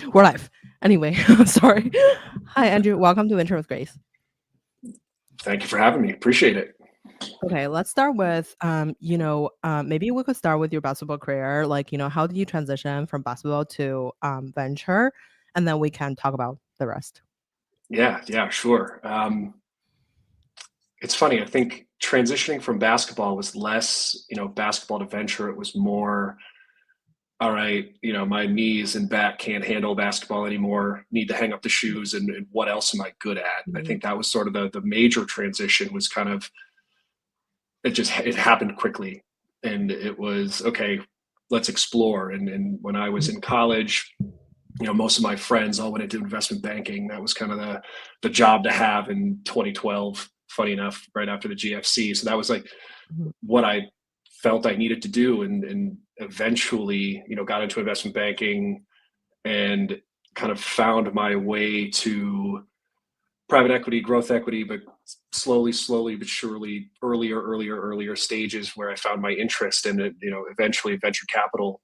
We're live. Anyway, sorry. Hi, Andrew. Welcome to Venture with Grace. Thank you for having me. Appreciate it. Okay, let's start with, maybe we could start with your basketball career. Like, how did you transition from basketball to venture? And then we can talk about the rest. Yeah, sure. It's funny. I think transitioning from basketball was less, basketball to venture. It was more, all right, my knees and back can't handle basketball anymore. Need to hang up the shoes, and what else am I good at? I Mhm. think that was sort of the major transition. Was kind of it happened quickly, and it was okay. Let's explore. And when I was in college, most of my friends all went into investment banking. That was kind of the job to have in 2012. Funny enough, right after the GFC. So that was like Mhm. what I felt I needed to do, and eventually, got into investment banking and kind of found my way to private equity, growth equity, but slowly but surely, earlier stages where I found my interest, and eventually venture capital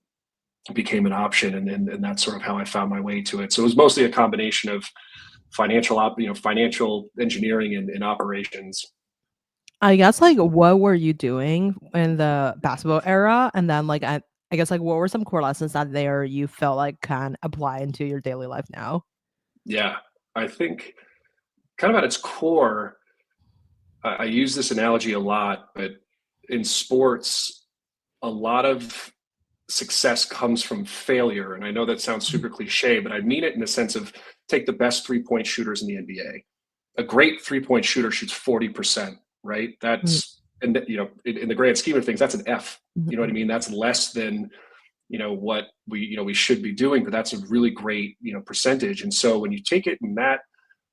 became an option, and that's sort of how I found my way to it. So it was mostly a combination of financial engineering and operations. I guess, like, what were you doing in the basketball era? And then, like, I guess, like, what were some core lessons that there you felt like can apply into your daily life now? Yeah, I think kind of at its core, I use this analogy a lot, but in sports, a lot of success comes from failure. And I know that sounds super cliche, but I mean it in the sense of take the best 3-point shooters in the NBA. A great 3-point shooter shoots 40%, right? Mhm. That's, and in the grand scheme of things, that's an F. You know what I Mhm. mean? That's less than, what we should be doing, but that's a really great, percentage. And so when you take it in that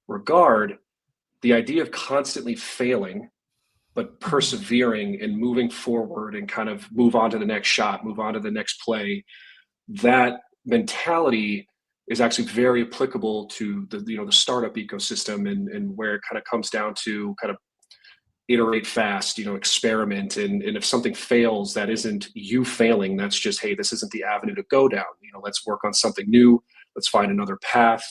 regard, the idea of constantly failing but Mhm. persevering and moving forward and kind of move on to the next shot, move on to the next play, that mentality is actually very applicable to the startup ecosystem, and where it kind of comes down to kind of iterate fast, experiment, and if something fails, that isn't you failing. That's just, hey, this isn't the avenue to go down. Let's work on something new. Let's find another path,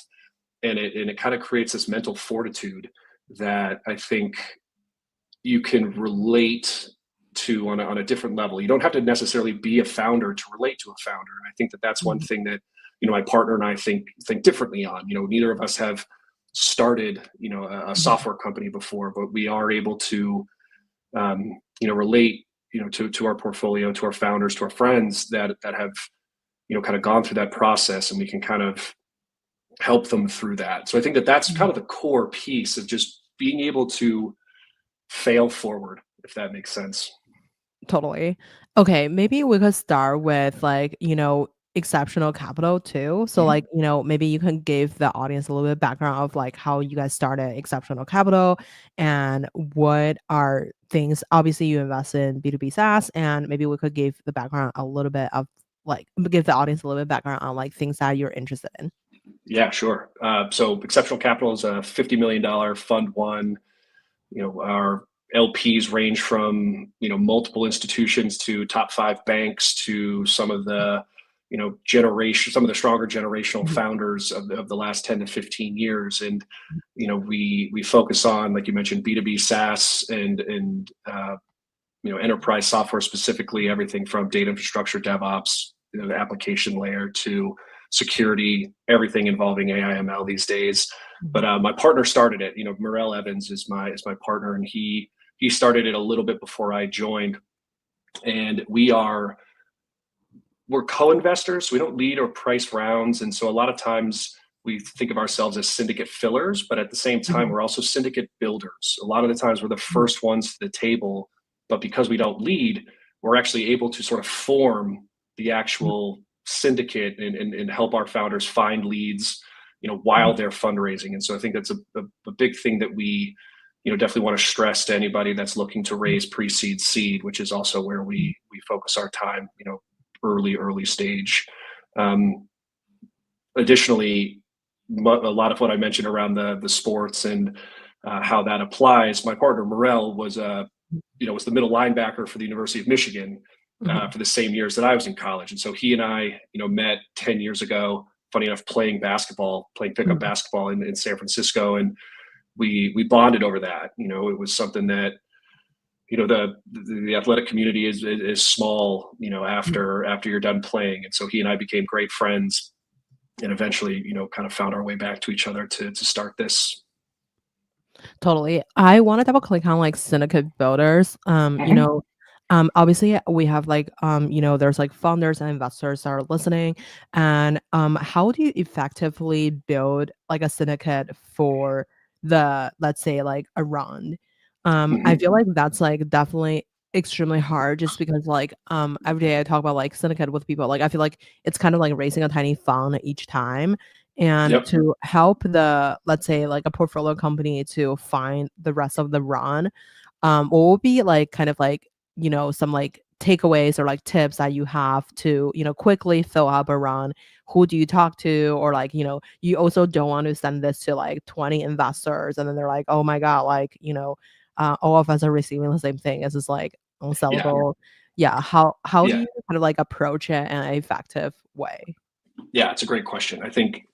and it kind of creates this mental fortitude that I think you can relate to on a different level. You don't have to necessarily be a founder to relate to a founder. And I think that that's one Mhm. thing that, my partner and I think differently on. Neither of us have started, a Mhm. software company before, but we are able to, relate, to our portfolio, to our founders, to our friends that have, kind of gone through that process, and we can kind of help them through that. So I think that that's kind Mhm. of the core piece of just being able to fail forward, if that makes sense. Totally. Okay, maybe we could start with, like, exceptional capital too. So, Mhm. like, maybe you can give the audience a little bit of background of like how you guys started exceptional capital and what are things. Obviously, you invest in B2B SaaS, and maybe we could give the background a little bit of like give the audience a little bit of background on like things that you're interested in. Yeah, sure. So Exceptional Capital is a $50 million fund one. Our LPs range from, multiple institutions to top five banks to some of the, some of the stronger generational Mhm. founders of the last 10 to 15 years. And, we focus on, like you mentioned, B2B SaaS and enterprise software, specifically everything from data infrastructure, DevOps, the application layer, to security, everything involving AI ML these days. But Mhm. my partner started it. Morel Evans is my partner, and he started it a little bit before I joined. And we're co-investors. So we don't lead or price rounds, and so a lot of times we think of ourselves as syndicate fillers, but at the same time, Mhm. we're also syndicate builders. A lot of the times, we're the Mhm. first ones to the table, but because we don't lead, we're actually able to sort of form the actual syndicate and help our founders find leads, while Mhm. they're fundraising. And so I think that's a big thing that we, definitely want to stress to anybody that's looking to raise pre-seed, seed, which is also where we focus our time, early stage. Um, Additionally, a lot of what I mentioned around the sports and how that applies. My partner Morel was the middle linebacker for the University of Michigan Mhm. for the same years that I was in college, and so he and I met 10 years ago. funny enough, playing pickup Mhm. basketball in San Francisco, and we bonded over that. It was something that the athletic community is small. Mhm. After you're done playing, and so he and I became great friends, and eventually kind of found our way back to each other to start this. Totally. I want to double click on like syndicate builders. Mhm. Obviously we have like there's like founders and investors that are listening. And how do you effectively build like a syndicate for the, let's say, like a round? I Mhm. feel like that's like definitely extremely hard just because like every day I talk about like syndicate with people. Like I feel like it's kind of like raising a tiny fund each time. And Yep. to help the, let's say, like a portfolio company to find the rest of the run, what would be like kind of like, some like takeaways or like tips that you have to, quickly fill up a run? Who do you talk to? Or like, you also don't want to send this to like 20 investors and then they're like, oh my God, like, all of us are receiving the same thing. This is like Yeah. unsellable. Yeah. How do Yeah. you kind of like approach it in an effective way? Yeah. It's a great question. I think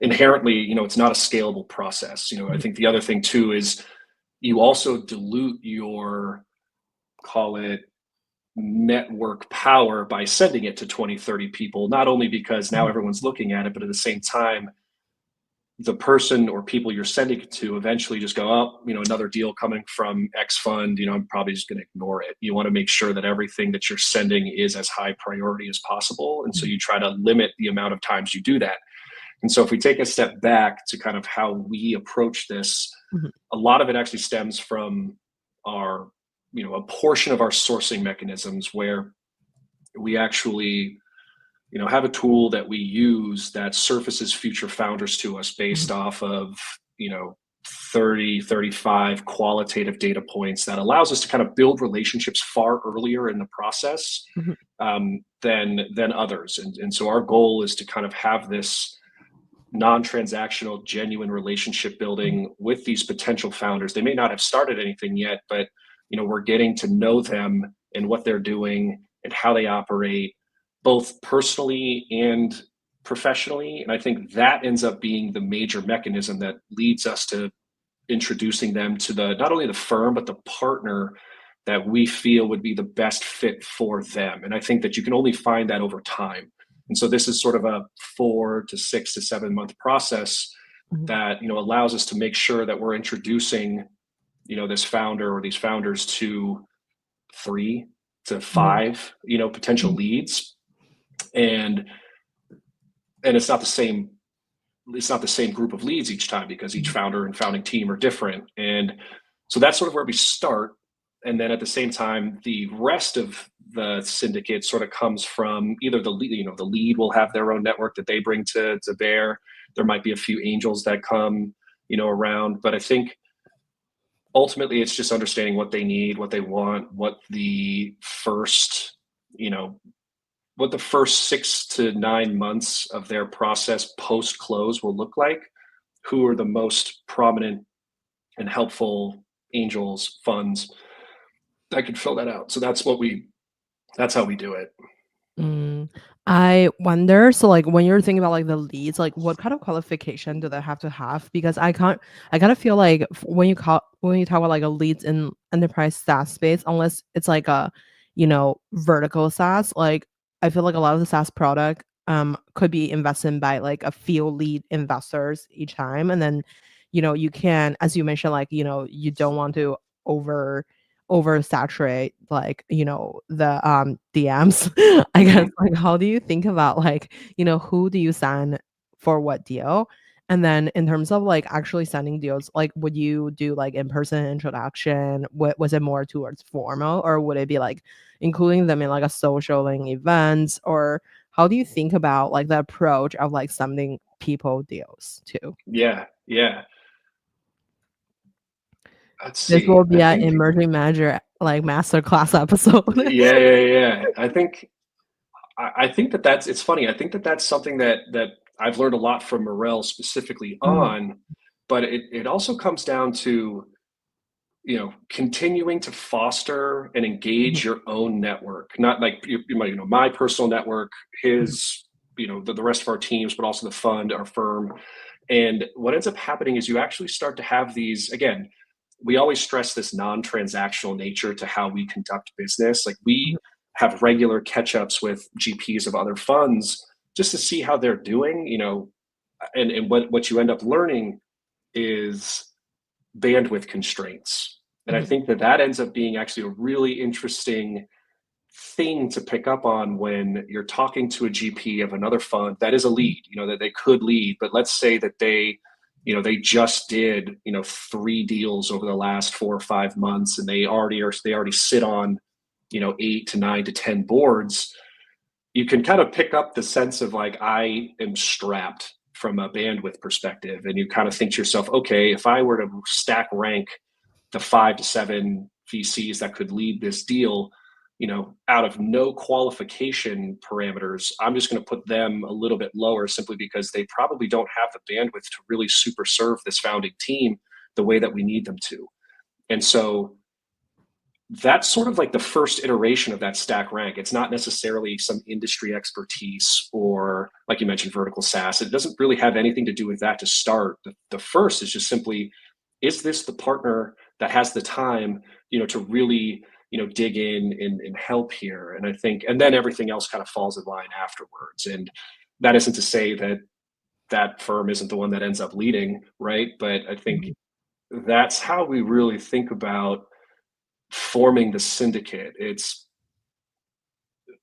inherently, it's not a scalable process. I Mhm. think the other thing too is you also dilute your, call it, network power by sending it to 20, 30 people, not only because now Mhm. everyone's looking at it, but at the same time, the person or people you're sending it to eventually just go, oh, another deal coming from X fund, I'm probably just going to ignore it. You want to make sure that everything that you're sending is as high priority as possible. And so Mhm. you try to limit the amount of times you do that. And so if we take a step back to kind of how we approach this, Mhm. a lot of it actually stems from our, a portion of our sourcing mechanisms where we actually have a tool that we use that surfaces future founders to us based Mhm. off of, 30, 35 qualitative data points that allows us to kind of build relationships far earlier in the process Mhm. than others. And so our goal is to kind of have this non-transactional, genuine relationship Mhm. building with these potential founders. They may not have started anything yet, but we're getting to know them and what they're doing and how they operate, both personally and professionally. And I think that ends up being the major mechanism that leads us to introducing them to the not only the firm but the partner that we feel would be the best fit for them. And I think that you can only find that over time. And so this is sort of a 4 to 6 to 7 month process Mhm. that allows us to make sure that we're introducing this founder or these founders to 3 to 5 potential Mhm. leads. And and it's not the same group of leads each time because each Mhm. founder and founding team are different. And so that's sort of where we start. And then at the same time, the rest of the syndicate sort of comes from either the lead will have their own network that they bring to bear. There might be a few angels that come, around. But I think ultimately it's just understanding what they need, what they want, you know, what the first 6 to 9 months of their process post close will look like, who are the most prominent and helpful angels, funds that could fill that out. So that's how we do it. Mm, I wonder, so like when you're thinking about like the leads, like what kind of qualification do they have to have? Because I kind of feel like when you talk about like a leads in enterprise SaaS space, unless it's like a, vertical SaaS, like I feel like a lot of the SaaS product could be invested by like a few lead investors each time. And then, you can, as you mentioned, like, you don't want to over oversaturate like the DMs. I guess, Mhm. like, how do you think about like who do you sign for what deal? And then in terms of like actually sending deals, like would you do like in-person introduction? What was it more towards formal, or would it be like including them in like a socialing events? Or how do you think about like the approach of like sending people deals too? Yeah, yeah. Let's This see. will be I an think emerging manager like master class episode. yeah, yeah, yeah. I think that's it's funny. I think that that's something that I've learned a lot from Morel specifically Mhm. on, but it also comes down to continuing to foster and Mhm. engage your own network, not like my personal network, Mhm. his. the rest of our teams, but also the fund, our firm. And what ends up happening is you actually start to have these, again, we always stress this non-transactional nature to how we conduct business. Like we have regular catch-ups with GPs of other funds just to see how they're doing, and what you end up learning is bandwidth constraints. And I think that ends up being actually a really interesting thing to pick up on when you're talking to a GP of another fund that is a lead, that they could lead, but let's say that they just did, 3 deals over the last 4 or 5 months, and they already sit on, 8 to 9 to 10 boards. You can kind of pick up the sense of like, I am strapped from a bandwidth perspective. And you kind of think to yourself, okay, if I were to stack rank the 5 to 7 VCs that could lead this deal, out of no qualification parameters, I'm just going to put them a little bit lower simply because they probably don't have the bandwidth to really super serve this founding team the way that we need them to. And so that's sort of like the first iteration of that stack rank. It's not necessarily some industry expertise or, like you mentioned, vertical SaaS. It doesn't really have anything to do with that to start. The first is just simply, is this the partner that has the time, to really, dig in and help here? And I think, and then everything else kind of falls in line afterwards. And that isn't to say that that firm isn't the one that ends up leading, right? But I think that's how we really think about forming the syndicate. It's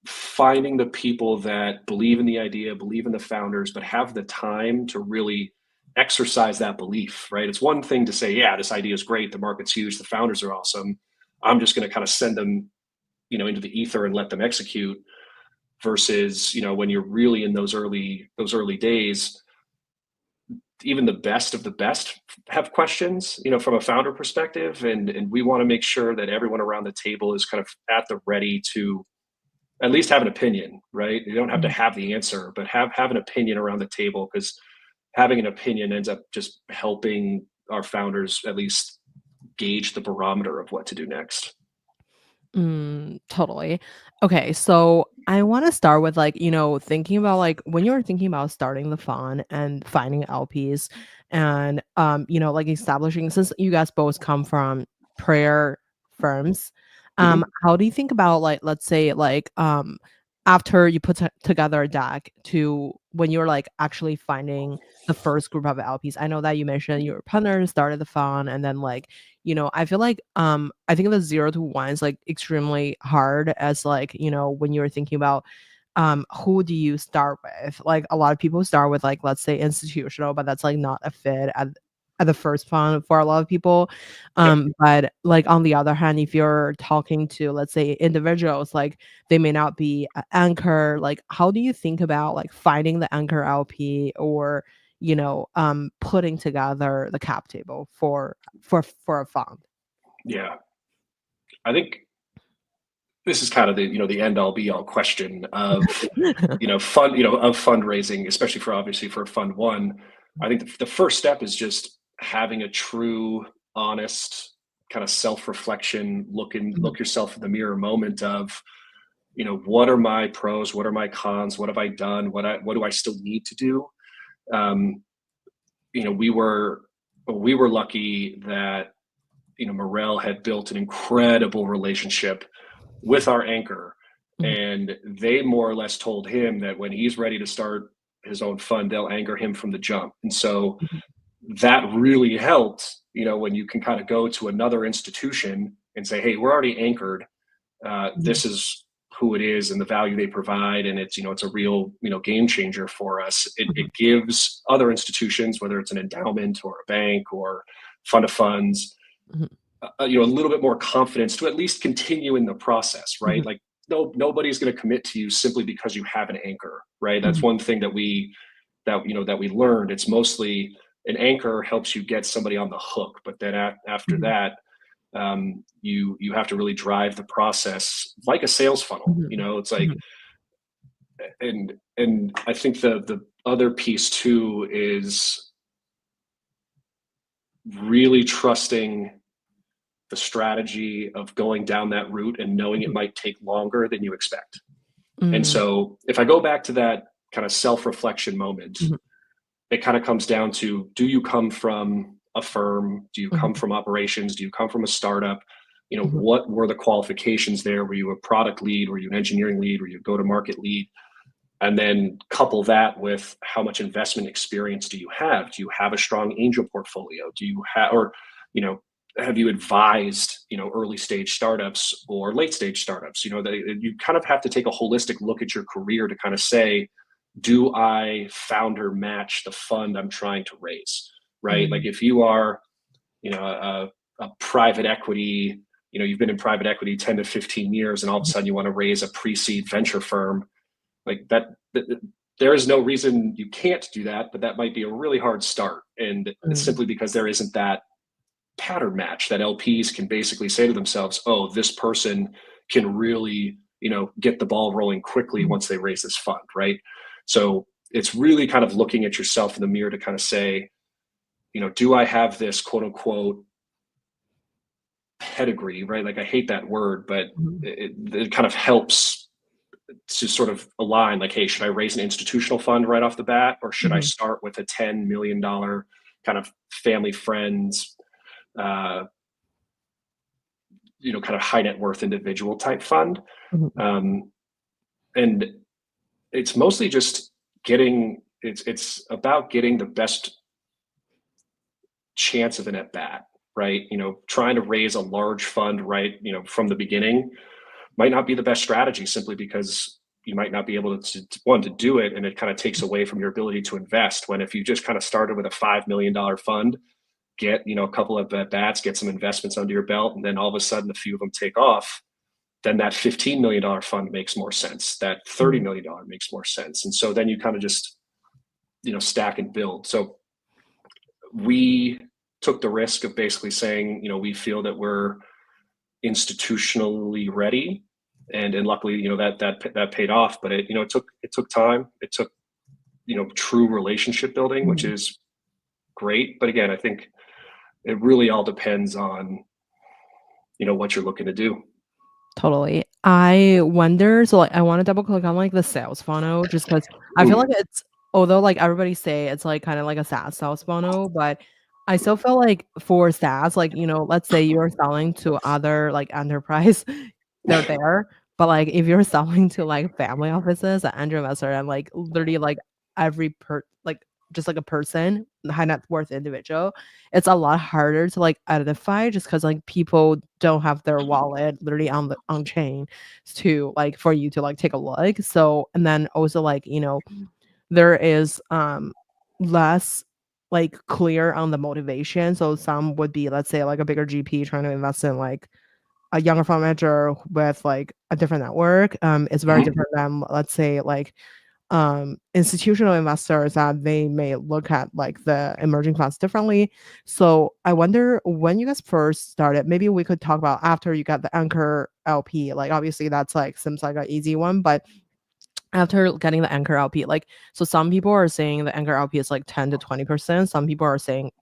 finding the people that believe in the idea, believe in the founders, but have the time to really exercise that belief, right? It's one thing to say, yeah, this idea is great, the market's huge, the founders are awesome, I'm just going to kind of send them, into the ether and let them execute, versus, when you're really in those early days, even the best of the best have questions, from a founder perspective. And we want to make sure that everyone around the table is kind of at the ready to at least have an opinion, right? You don't have to have the answer, but have an opinion around the table, because having an opinion ends up just helping our founders at least gauge the barometer of what to do next. Totally. Okay, so I want to start with like, thinking about like when you're thinking about starting the fund and finding LPs and like establishing, since you guys both come from prayer firms, Mhm. how do you think about like, let's say like after you put together a deck to when you're like actually finding the first group of LPs? I know that you mentioned your partner started the fund and then like I feel like I think the 0 to 1 is like extremely hard as like, when you're thinking about who do you start with? Like a lot of people start with like, let's say institutional, but that's like not a fit at the first fund for a lot of people. Yep. But like on the other hand, if you're talking to, let's say, individuals, like they may not be an anchor. Like how do you think about like finding the anchor LP or putting together the cap table for a fund? Yeah. I think this is kind of the end all be all question of, of fundraising, especially obviously for fund one. I think the first step is just having a true, honest kind of self-reflection, look yourself in the mirror moment of, what are my pros, what are my cons, what have I done, what do I still need to do? um, we were lucky that, Morel had built an incredible relationship with our anchor, Mhm, and they more or less told him that when he's ready to start his own fund, they'll anchor him from the jump. And so mhm, that really helped, when you can kind of go to another institution and say, hey, we're already anchored, mhm, this is who it is and the value they provide, and it's a real game changer for us. It mhm, gives other institutions, whether it's an endowment or a bank or fund of funds, mhm, a little bit more confidence to at least continue in the process, right? mhm, Like nobody's going to commit to you simply because you have an anchor, right? That's mhm, one thing that we learned. It's mostly an anchor helps you get somebody on the hook, but then after mhm, that, you have to really drive the process like a sales funnel. mhm, It's like, mhm, and I think the other piece too is really trusting the strategy of going down that route and knowing it mhm, might take longer than you expect. And mm, so if I go back to that kind of self-reflection moment, Mhm. it kind of comes down to, do you come from a firm? Do you come Mhm. from operations? Do you come from a startup? Mhm. What were the qualifications there? Were you a product lead? Were you an engineering lead? Were you a go-to-market lead? And then couple that with, how much investment experience do you have? Do you have a strong angel portfolio? Do you have, or, you know, have you advised, early stage startups or late stage startups? You kind of have to take a holistic look at your career to kind of say, do I founder match the fund I'm trying to raise? Right? Like, Mhm. if you are, a private equity, you've been in private equity 10 to 15 years, and all of a sudden you want to raise a pre-seed venture firm, like that, there is no reason you can't do that, but that might be a really hard start. And it's Mhm. simply because there isn't that pattern match that LPs can basically say to themselves, oh, this person can really, get the ball rolling quickly Mhm. once they raise this fund, right? So it's really kind of looking at yourself in the mirror to kind of say, do I have this quote unquote pedigree, right? Like, I hate that word, but Mhm. it kind of helps to sort of align, like, hey, should I raise an institutional fund right off the bat, or should I Mhm. start with a $10 million kind of family friends, uh, kind of high net worth individual type fund? Mhm. Um, and it's mostly just it's about getting the best chance of an at bat, right? Trying to raise a large fund right, from the beginning might not be the best strategy, simply because you might not be able to do it, and it kind of takes away from your ability to invest. When, if you just kind of started with a $5 million fund, get, a couple of at bats, get some investments under your belt, and then all of a sudden a few of them take off, then that $15 million fund makes more sense, that Mhm. $30 million makes more sense. And so then you kind of just, stack and build. So we took the risk of basically saying, we feel that we're institutionally ready, and luckily, that paid off. But it took time. It took, true relationship building, which Mhm. is great. But again, I think it really all depends on, what you're looking to do. Totally. I wonder, so, like, I wanna double click on, like, the sales funnel just 'cause I feel like Mm. it's, although, like, everybody say it's, like, kinda like a SaaS sales funnel, but I still feel like for SaaS, like, let's say you're selling to other, like, enterprise, they're there, but, like, if you're selling to, like, family offices, an angel investor, and, like, literally, like, every like, just like a person, high net worth individual, it's a lot harder to, like, identify just 'cause, like, people don't have their wallet literally on chain to, like, for you to, like, take a look. So, and then also, like, there is, less, like, clear on the motivation. So some would be, let's say, like, a bigger GP trying to invest in, like, a younger fund manager with, like, a different network. It's very Mhm. different than, let's say, like, institutional investors that they may look at, like, the emerging funds differently. So I wonder, when you guys first started, maybe we could talk about after you got the anchor LP. Like, obviously that's, like, seems like an easy one, but after getting the anchor LP, like, so some people are saying the anchor LP is like 10 to 20%. Some people are saying,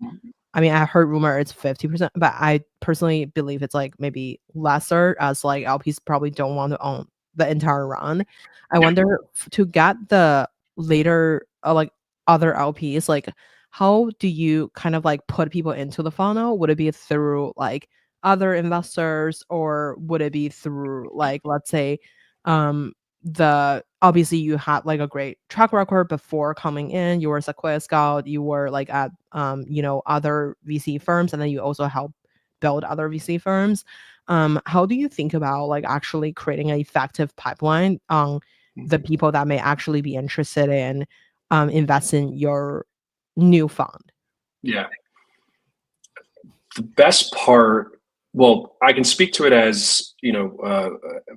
I mean, I heard rumor it's 50%, but I personally believe it's, like, maybe lesser, as, like, LPs probably don't want to own the entire run. I Yeah. wonder, to get the later, like, other LPs, like, how do you kind of, like, put people into the funnel? Would it be through, like, other investors, or would it be through, like, let's say, um the obviously you had, like, a great track record before coming in, you were a Sequoia Scout, you were, like, at, other VC firms, and then you also help build other VC firms. How do you think about, like, actually creating an effective pipeline on the people that may actually be interested in, invest in your new fund? Yeah. The best part, well, I can speak to it as,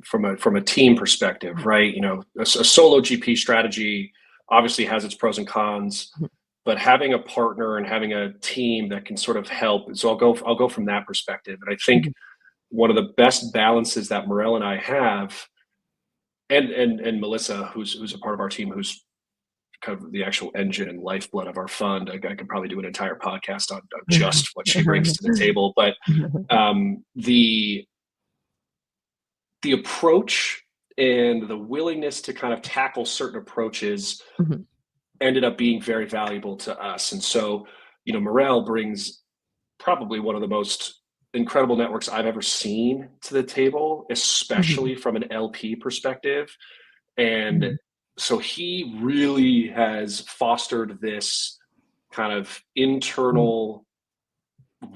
from a team perspective, right? A solo GP strategy obviously has its pros and cons, Mhm. but having a partner and having a team that can sort of help. So I'll go from that perspective. And I think Mhm. one of the best balances that Morel and I have, and Melissa, who's a part of our team, who's kind of the actual engine and lifeblood of our fund. I could probably do an entire podcast on just what she brings to the table. But the approach and the willingness to kind of tackle certain approaches Mhm. ended up being very valuable to us. And so, Morel brings probably one of the most incredible networks I've ever seen to the table, Mhm. especially from an LP perspective. And Mhm. so he really has fostered this kind of Mhm. internal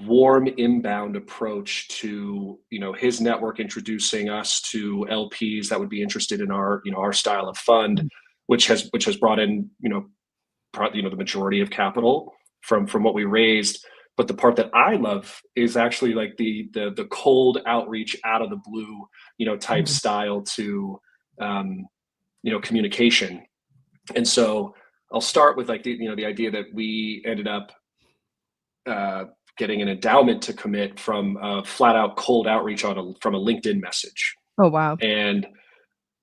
warm inbound approach to his network, introducing us to LPs that would be interested in our style of fund, Mhm. which has brought in the majority of capital from what we raised. But the part that I love is actually like the cold outreach out of the blue, type Mhm. style to um, communication. And so I'll start with like the idea that we ended up uh, getting an endowment to commit from a flat out cold outreach from a LinkedIn message. Oh, wow. And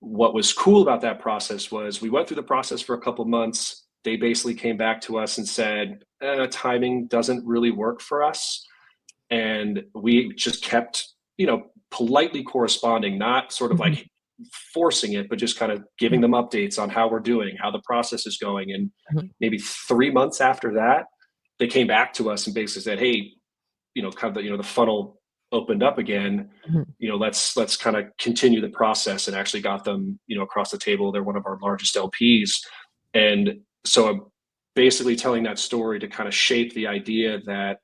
what was cool about that process was we went through the process for a couple months. They basically came back to us and said, timing doesn't really work for us. And we just kept, politely corresponding, not sort of Mhm. like forcing it, but just kind of giving Mhm. them updates on how we're doing, how the process is going. And Mhm. maybe 3 months after that, they came back to us and basically said, hey, kind of the funnel opened up again. Mhm. Let's kind of continue the process, and actually got them across the table. They're one of our largest LPs. And so I'm basically telling that story to kind of shape the idea that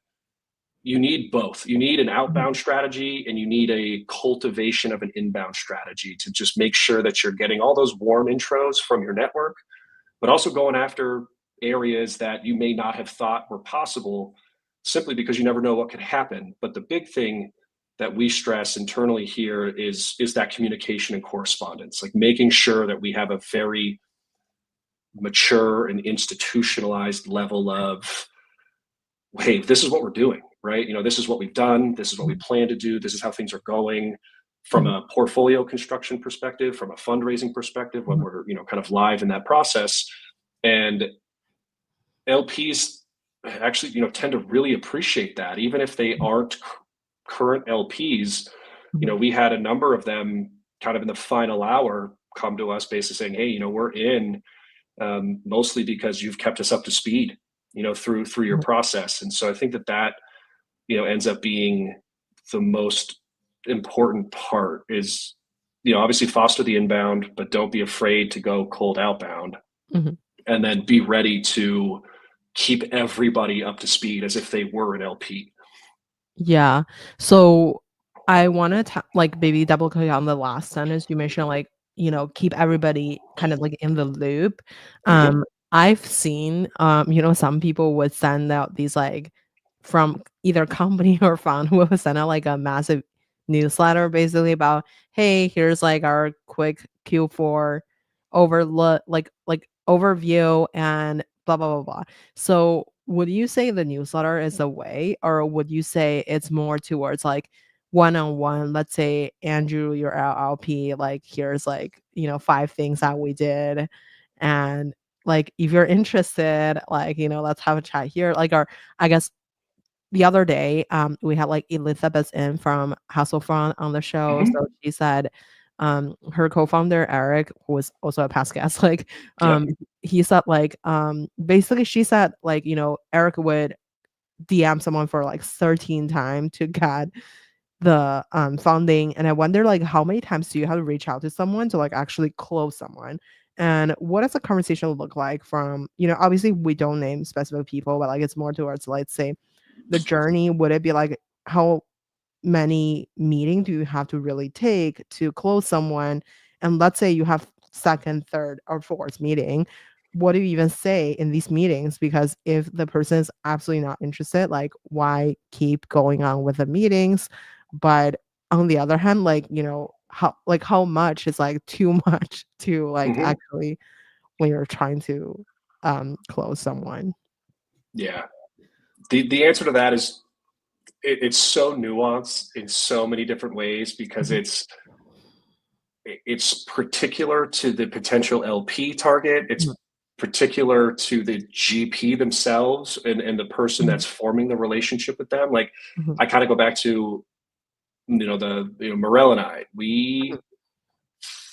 you need both. You need an Mhm. outbound strategy, and you need a cultivation of an inbound strategy to just make sure that you're getting all those warm intros from your network, but also going after areas that you may not have thought were possible, simply because you never know what could happen. But the big thing that we stress internally here is that communication and correspondence, like making sure that we have a very mature and institutionalized level of, hey, this is what we're doing, right? This is what we've done, this is what we Mhm. plan to do, this is how things are going, from Mhm. a portfolio construction perspective, from a fundraising perspective, when Mhm. we're kind of live in that process. And LPs actually, tend to really appreciate that, even if they aren't current LPs. Mhm. We had a number of them kind of in the final hour come to us basically saying, "Hey, we're in, mostly because you've kept us up to speed, through your Mhm. process." And so I think that ends up being the most important part is, obviously foster the inbound, but don't be afraid to go cold outbound, Mhm. and then be ready to keep everybody up to speed as if they were an LP. Yeah. So I want to like maybe double click on the last sentence you mentioned, like, keep everybody kind of like in the loop. Mm-hmm. Um, I've seen, some people would send out these like from either company or fund who will send out like a massive newsletter basically about, hey, here's like our quick Q4 overlook, like overview and blah blah blah blah. So, would you say the newsletter is a way, or would you say it's more towards like one-on-one? Let's say, Andrew, your LLP, like, here's like, 5 things that we did. And like, if you're interested, like, let's have a chat here. Like, or I guess the other day, we had like Elizabeth in from Hasselfront on the show. Mm-hmm. So she said, her co-founder Eric, who was also a past guest, like, Yep. he said like, basically she said like, Eric would DM someone for like 13 times to get the funding. And I wonder like how many times do you have to reach out to someone to like actually close someone? And what does a conversation look like from, obviously we don't name specific people, but like it's more towards, let's say, the journey. Would it be like how many meeting do you have to really take to close someone? And let's say you have second, third, or fourth meeting. What do you even say in these meetings? Because if the person is absolutely not interested, like, why keep going on with the meetings? But on the other hand, like, how much is like too much to like Mm-hmm. actually when you're trying to close someone? Yeah. The answer to that is, it's so nuanced in so many different ways, because Mhm. it's particular to the potential LP target. Mhm. It's particular to the GP themselves, and the person Mhm. that's forming the relationship with them. Like, Mhm. I kind of go back to, Morel and I. We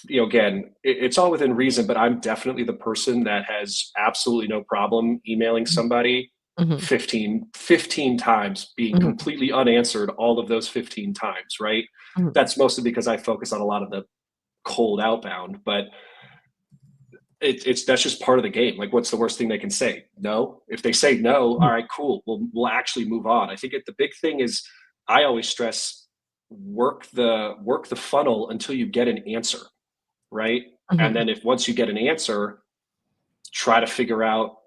again, it's all within reason, but I'm definitely the person that has absolutely no problem emailing somebody Mhm, 15 times, being mhm, completely unanswered all of those 15 times, right? mhm, That's mostly because I focus on a lot of the cold outbound, but it's that's just part of the game. Like, what's the worst thing they can say? No. If they say no, mhm, all right, cool. We'll actually move on. I think the big thing is, I always stress, work the funnel until you get an answer, right? And mhm, then if once you get an answer, try to figure out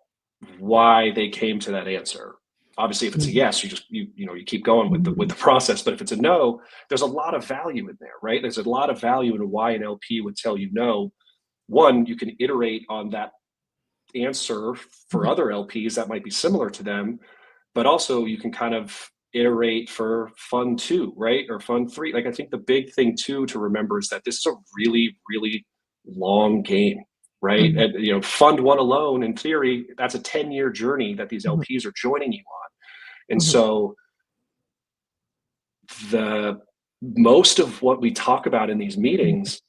why they came to that answer. Obviously, if it's a mhm, yes, you keep going with the mhm, process. But if it's a no, there's a lot of value in there, right? There's a lot of value in why an LP would tell you no. One, you can iterate on that answer for mhm, other LPs that might be similar to them, but also you can kind of iterate for fund two, right? Or fund three. Like, I think the big thing too to remember is that this is a really, really long game, right? mhm, And fund one alone, in theory, that's a 10-year journey that these mhm, LPs are joining you on. And mhm, so the most of what we talk about in these mhm, meetings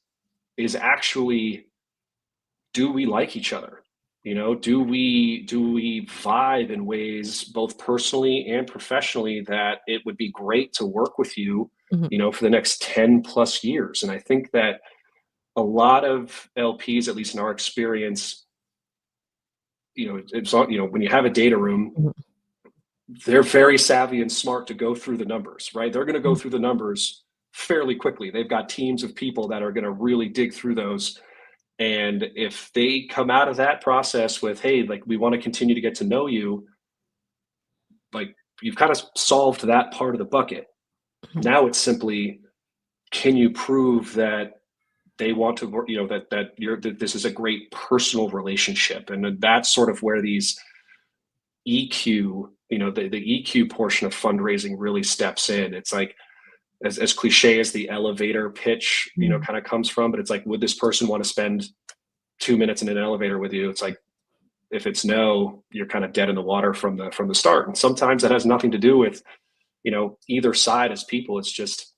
is actually, do we like each other? Do we vibe in ways, both personally and professionally, that it would be great to work with you, mhm, for the next 10 plus years? And I think that a lot of LPs, at least in our experience, when you have a data room, mhm, they're very savvy and smart to go through the numbers, right? They're going to go mhm, through the numbers fairly quickly. They've got teams of people that are going to really dig through those. And if they come out of that process with, hey, like, we want to continue to get to know you, like, you've kind of solved that part of the bucket. mhm. Now it's simply, can you prove that they want to work, that this is a great personal relationship? And that's sort of where these EQ, the EQ portion of fundraising really steps in. It's like, as cliche as the elevator pitch, Mhm. kind of comes from, but it's like, would this person want to spend 2 minutes in an elevator with you? It's like, if it's no, you're kind of dead in the water from the start. And sometimes that has nothing to do with either side as people. It's just,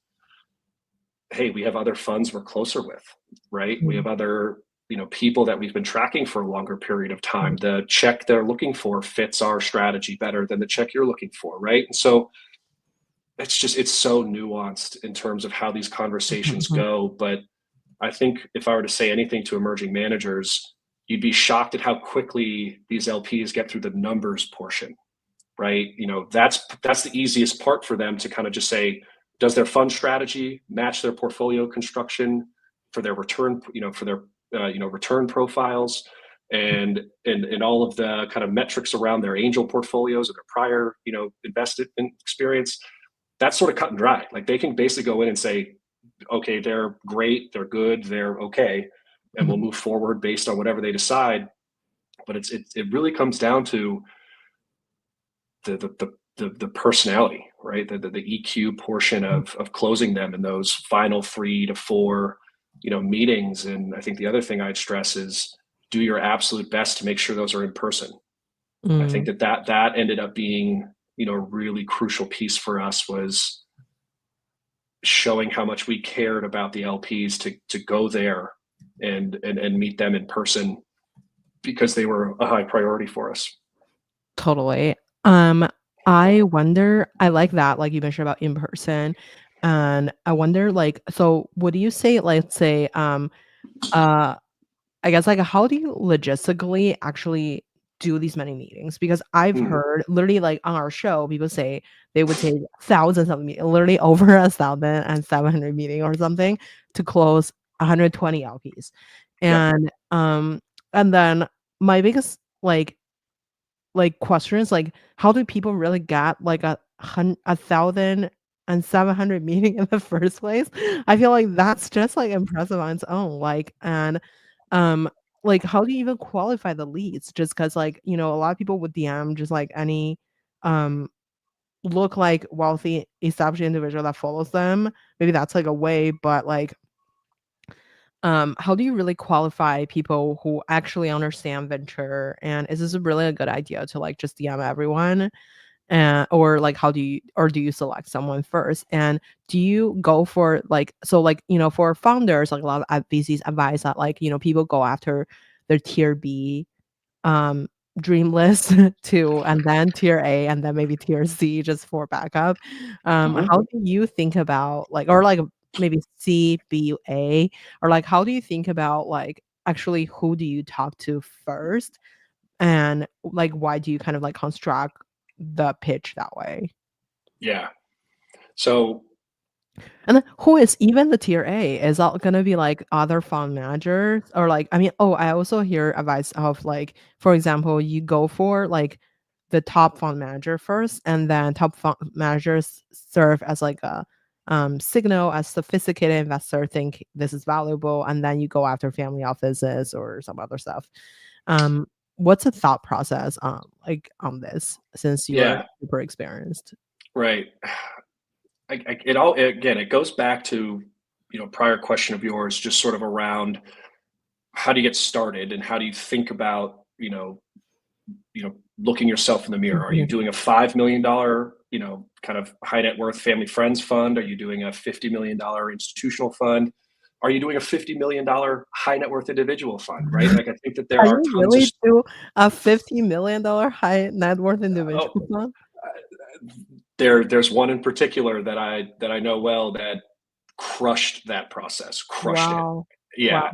hey, we have other funds we're closer with, right? We Mhm. have other people that we've been tracking for a longer period of time. Mhm. The check they're looking for fits our strategy better than the check you're looking for, right? And so it's so nuanced in terms of how these conversations Mhm. go. But I think if I were to say anything to emerging managers, you'd be shocked at how quickly these LPs get through the numbers portion, right? That's the easiest part for them to kind of just say, does their fund strategy match their portfolio construction for their return, for their return profiles, and all of the kind of metrics around their angel portfolios or their prior invested in experience. That's sort of cut and dry. Like, they can basically go in and say, okay, they're great, they're good, they're okay, and we'll Mhm. move forward based on whatever they decide. But it really comes down to the personality, right? The EQ portion Mhm. of closing them in those final 3 to 4 meetings. And I think the other thing I'd stress is, do your absolute best to make sure those are in person. I think Mm. that ended up being a really crucial piece for us, was showing how much we cared about the LPs to go there and meet them in person, because they were a high priority for us. Totally. Um, I wonder, I like that, like you mentioned about in person, and I wonder, like, so what do you say, let's say, uh I guess, like, how do you logistically actually do these many meetings? Because I've Hmm. heard literally, like, on our show, people say they would take thousands of literally over 1,700 meeting or something to close 120 LPs. Yep. And then my biggest, question is, like, how do people really get, like, 1,700 meeting in the first place? I feel like that's just, like, impressive on its own, um, how do you even qualify the leads? Just because, a lot of people would DM just, like, any, um, look like wealthy, established individual that follows them. Maybe that's, like, a way, but, how do you really qualify people who actually understand venture, and is this really a good idea to, like, just DM everyone? And or like how do you select someone first? And do you go for like, so like, for founders, like a lot of VCs advise that, like, people go after their tier B um dream list to, and then tier A, and then maybe tier C just for backup. Mhm. How do you think about like, or like maybe C, B, A, or like how do you think about like actually who do you talk to first? And like why do you kind of like construct the pitch that way? Yeah. So And then who is even the tier A? Is that gonna be like other fund managers, or like, I mean, oh, I also hear advice of like, for example, you go for like the top fund manager first, and then top fund managers serve as like a signal as sophisticated investor think this is valuable, and then you go after family offices or some other stuff. Um, what's the thought process like on this, since you're yeah, super experienced? right. It all, again, it goes back to, prior question of yours, just sort of around how do you get started and how do you think about, looking yourself in the mirror. Are you Mhm. doing a $5 million, kind of high net worth family friends fund? Are you doing a $50 million institutional fund? Are you doing a $50 million high net worth individual fund? Right? Like, I think that there Are are you tons of really do a $50 million high net worth oh, individual fund? there's one in particular that I know well that crushed that process, crushed it. Wow. Yeah, Wow.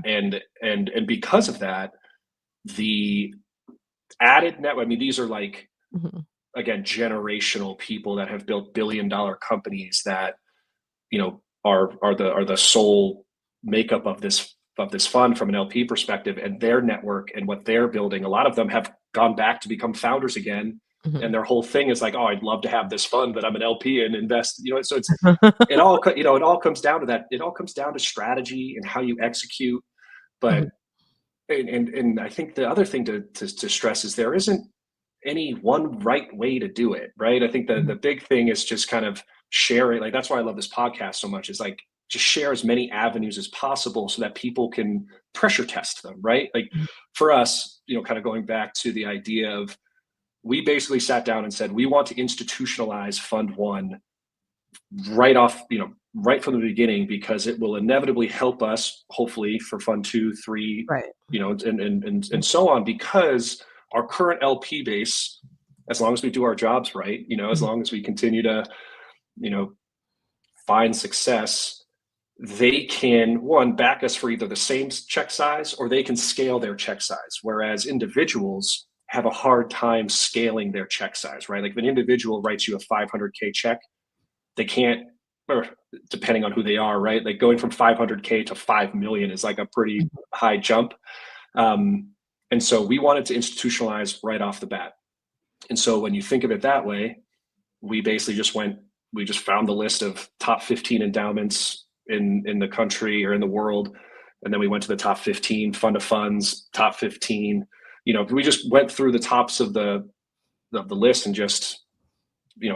and because of that, the added net. I mean, these are like, Mhm. again, generational people that have built billion-dollar companies that, are the sole makeup of this fund from an LP perspective, and their network and what they're building. A lot of them have gone back to become founders again, and Mhm. their whole thing is like, oh, I'd love to have this fund, but I'm an LP and invest. So it all comes down to that. It all comes down to strategy and how you execute. But Mhm. and I think the other thing to stress is there isn't any one right way to do it, right? I think the Mhm. big thing is just kind of sharing. Like, that's why I love this podcast so much. Is like, just share as many avenues as possible so that people can pressure test them, right? Like, Mhm. for us, kind of going back to the idea of, we basically sat down and said we want to institutionalize Fund One right off, right from the beginning, because it will inevitably help us, hopefully, for Fund Two, Three, Right. and so on, because our current LP base, as long as we do our jobs right, as Mhm. long as we continue to, you know, find success, they can, one, back us for either the same check size, or they can scale their check size. Whereas individuals have a hard time scaling their check size, right? Like, if an individual writes you a 500K check, they can't, or depending on who they are, right? Like, going from 500K to 5 million is like a pretty Mhm. high jump. Um, and so we wanted to institutionalize right off the bat. And so when you think of it that way, we basically we just found the list of top 15 endowments in the country or in the world. And then we went to the top 15 fund of funds, top 15, we just went through the tops of the list and just,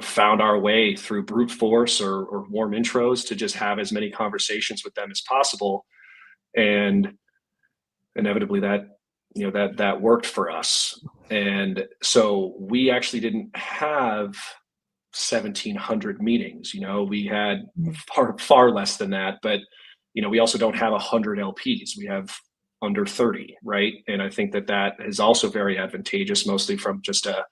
found our way through brute force or warm intros to just have as many conversations with them as possible. And inevitably that worked for us. And so we actually didn't have 1,700 meetings. We had Mhm. far less than that, but we also don't have 100 LPs. We have under 30, right? And I think that is also very advantageous, mostly from just a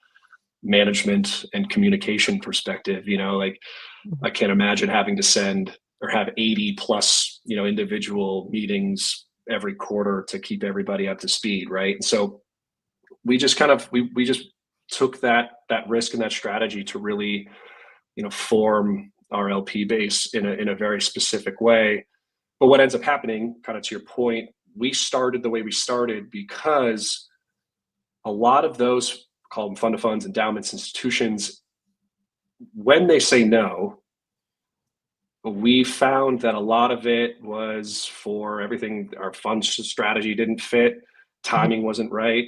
management and communication perspective. Like, Mhm. I can't imagine having to send or have 80 plus, individual meetings every quarter to keep everybody up to speed, right? And so we just kind of we just took that risk and that strategy to really, form our LP base in a very specific way. But what ends up happening, kind of to your point, we started the way we started because a lot of those, call them fund of funds, endowments, institutions, when they say no, we found that a lot of it was for everything. Our fund strategy didn't fit, Mhm. timing wasn't right,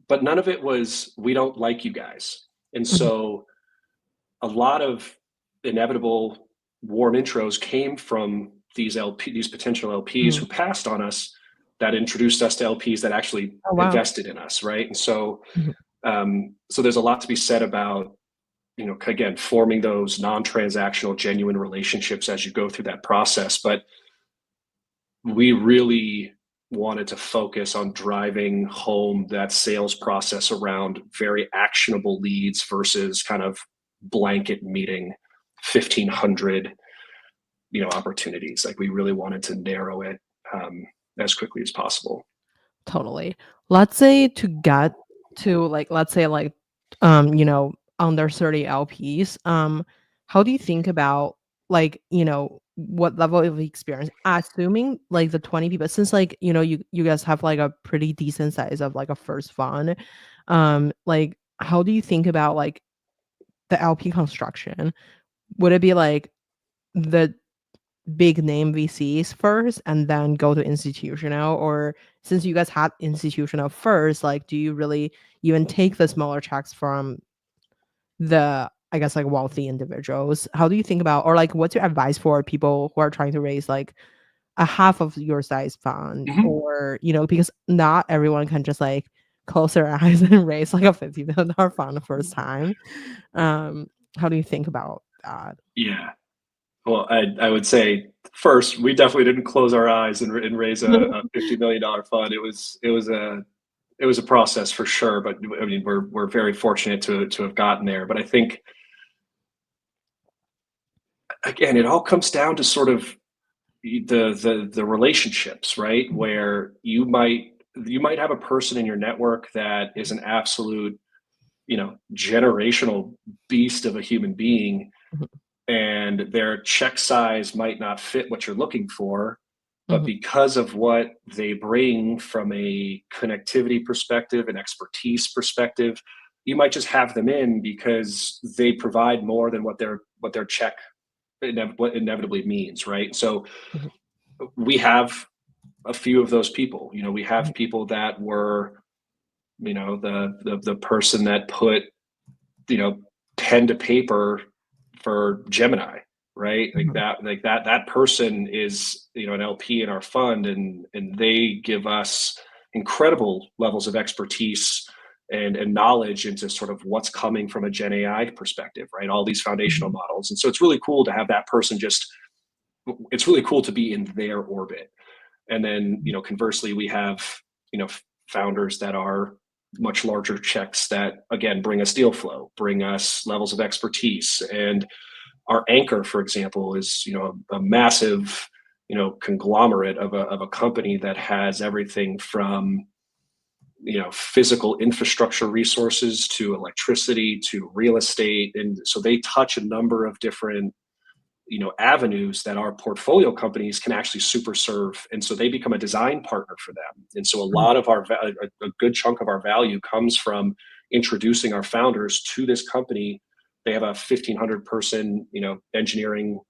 but none of it was, we don't like you guys. And Mhm. so a lot of inevitable warm intros came from these potential LPs Mhm. who passed on us, that introduced us to LPs that actually Oh, wow. invested in us, right? And so Mhm. so there's a lot to be said about again, forming those non-transactional, genuine relationships as you go through that process. But we really wanted to focus on driving home that sales process around very actionable leads versus kind of blanket meeting 1,500 opportunities. Like, we really wanted to narrow it as quickly as possible. Totally. Let's say to get to let's say under 30 LPs, how do you think about what level of experience, assuming like the 20 people, since you guys have like a pretty decent size of like a first fund, like how do you think about like the LP construction? Would it be like the big name VCs first and then go to institutional? Or since you guys had institutional first, like do you really even take the smaller checks from the, I guess, like wealthy individuals? How do you think about, or like what's your advice for people who are trying to raise like a half of your size fund? Mm-hmm. Or because not everyone can just like close their eyes and raise like a $50 million fund the first time. How do you think about that? Yeah. Well, I would say first, we definitely didn't close our eyes and raise a $50 million fund. It was a process for sure, but I mean, we're very fortunate to have gotten there. But I think, again, it all comes down to sort of the relationships, right? Where you might have a person in your network that is an absolute, generational beast of a human being, Mhm, and their check size might not fit what you're looking for, but mhm, because of what they bring from a connectivity perspective and expertise perspective, you might just have them in because they provide more than what their check what inevitably means, right? So mhm, we have a few of those people. We mhm, have people that were, the person that put, pen to paper for Gemini, right? mhm, Like that person is, an LP in our fund, and they give us incredible levels of expertise and knowledge into sort of what's coming from a Gen AI perspective, right? All these foundational mhm, models. And so it's really cool to have that person it's really cool to be in their orbit. And then, conversely, we have, founders that are much larger checks that, again, bring us deal flow, bring us levels of expertise. And our anchor, for example, is, a massive, conglomerate of a company that has everything from, physical infrastructure resources to electricity to real estate. And so they touch a number of different, avenues that our portfolio companies can actually super serve, and so they become a design partner for them. And so a mhm, lot of a good chunk of our value comes from introducing our founders to this company. They have a 1,500 person, engineering,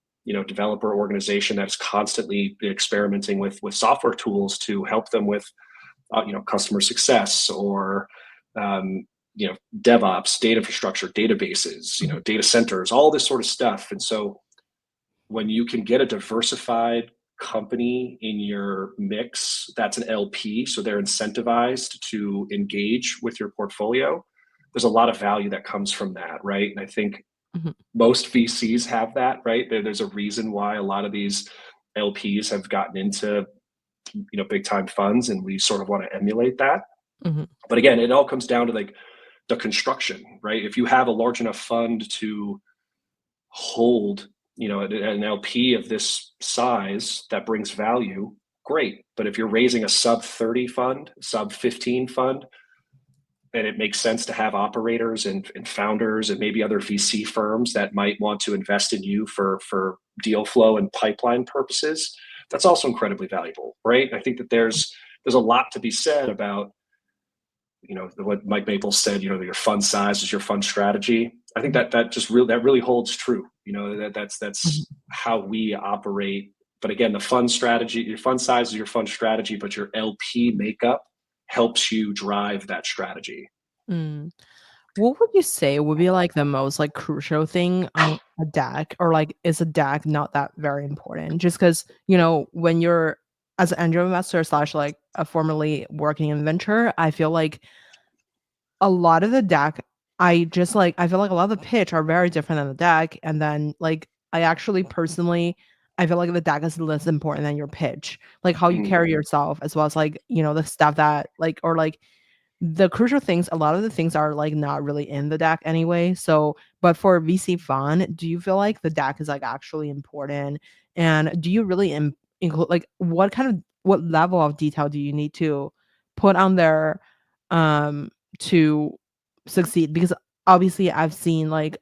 developer organization that's constantly experimenting with software tools to help them with, customer success, or DevOps, data infrastructure, databases, mhm, data centers, all this sort of stuff. And so when you can get a diversified company in your mix that's an LP, so they're incentivized to engage with your portfolio, there's a lot of value that comes from that, right? And I think mhm, most VCs have that, right? There's a reason why a lot of these LPs have gotten into, big time funds, and we sort of want to emulate that. mhm, But again, it all comes down to like the construction, right? If you have a large enough fund to hold, an LP of this size that brings value, great. But if you're raising a sub 30 fund, sub 15 fund, and it makes sense to have operators and founders and maybe other VC firms that might want to invest in you for deal flow and pipeline purposes, that's also incredibly valuable, right? I think that there's a lot to be said about, what Mike Maples said, your fund size is your fund strategy. I think mhm, that really holds true. That's mhm. how we operate. But again, the fund strategy, your fund size is your fund strategy, but your LP makeup helps you drive that strategy. Mm. What would you say would be like the most like crucial thing on a deck, or like is a deck not that very important? Just because when you're as an angel investor slash like a formerly working in venture, I feel like a lot of the deck I just like I feel like a lot of the pitch are very different than the deck, and then like I actually personally I feel like the deck is less important than your pitch, like how you Mhm. carry yourself, as well as like the stuff that like or like the crucial things. A lot of the things are like not really in the deck anyway. So, but for VC fund, do you feel like the deck is like actually important, and do you really include like what level of detail do you need to put on there um to succeed? Because obviously I've seen like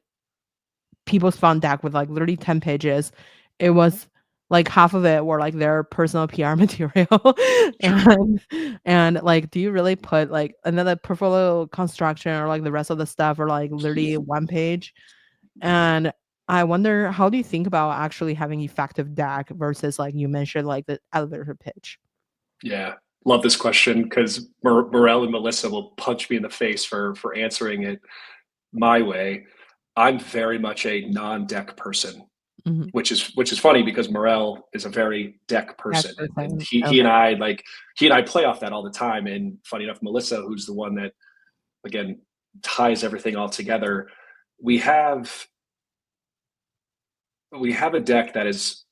people's fund deck with like literally 10 pages. It was like half of it were like their personal PR material. Sure. And like do you really put like another portfolio construction or like the rest of the stuff or like literally one page? And I wonder, how do you think about actually having effective deck versus like you mentioned like the elevator pitch? Yeah, love this question because Morel and Melissa will punch me in the face for answering it my way. I'm very much a non-deck person, Mhm. which is funny because Morel is a very deck Deck person, and person. he and Okay. I play off that all the time. And funny enough, Melissa, who's the one that again ties everything all together, we have we have a deck that is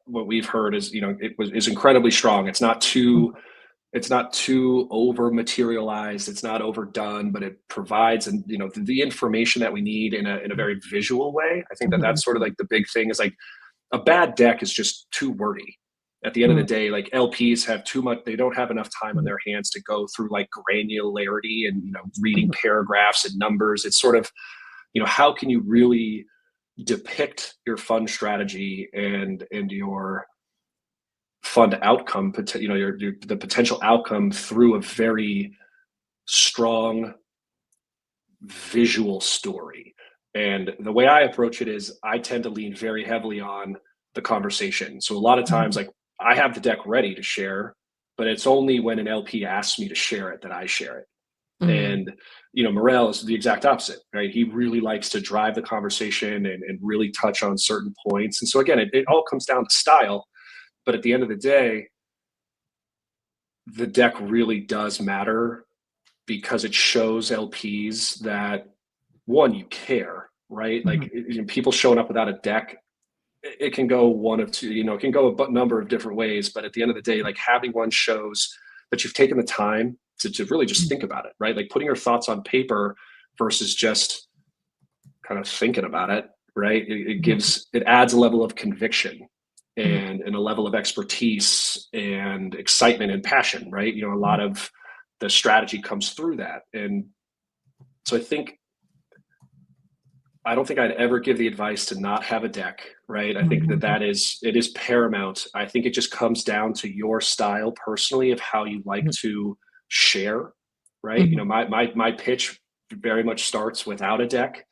what we've heard is is incredibly strong. It's not too over materialized, it's not overdone, but it provides and the information that we need in a very visual way. I think that Mhm. that's sort of like the big thing is like a bad deck is just too wordy. At the end of the Mhm. day, like LPs have too much, they don't have enough time on Mhm. their hands to go through like granularity and reading Mhm. paragraphs and numbers. It's sort of, how can you really depict your fund strategy and your fund outcome, the potential outcome through a very strong visual story. And the way I approach it is I tend to lean very heavily on the conversation. So a lot of times, Mhm. like I have the deck ready to share, but it's only when an LP asks me to share it that I share it. Mhm. And Morel is the exact opposite, right? He really likes to drive the conversation and really touch on certain points. And so again, it all comes down to style. But at the end of the day, the deck really does matter because it shows LPs that one, you care, right? Mhm. Like people showing up without a deck, it can go one of two, it can go a number of different ways. But at the end of the day, like having one shows that you've taken the time to really just Mhm. think about it, right? Like putting your thoughts on paper versus just kind of thinking about it, right? Mhm. It adds a level of conviction Mhm. and a level of expertise and excitement and passion, right? A Mhm. lot of the strategy comes through that. And so I don't think I'd ever give the advice to not have a deck, right? I think Mhm. it is paramount. I think it just comes down to your style personally of how you like Mhm. to share, right? Mhm. My pitch very much starts without a deck,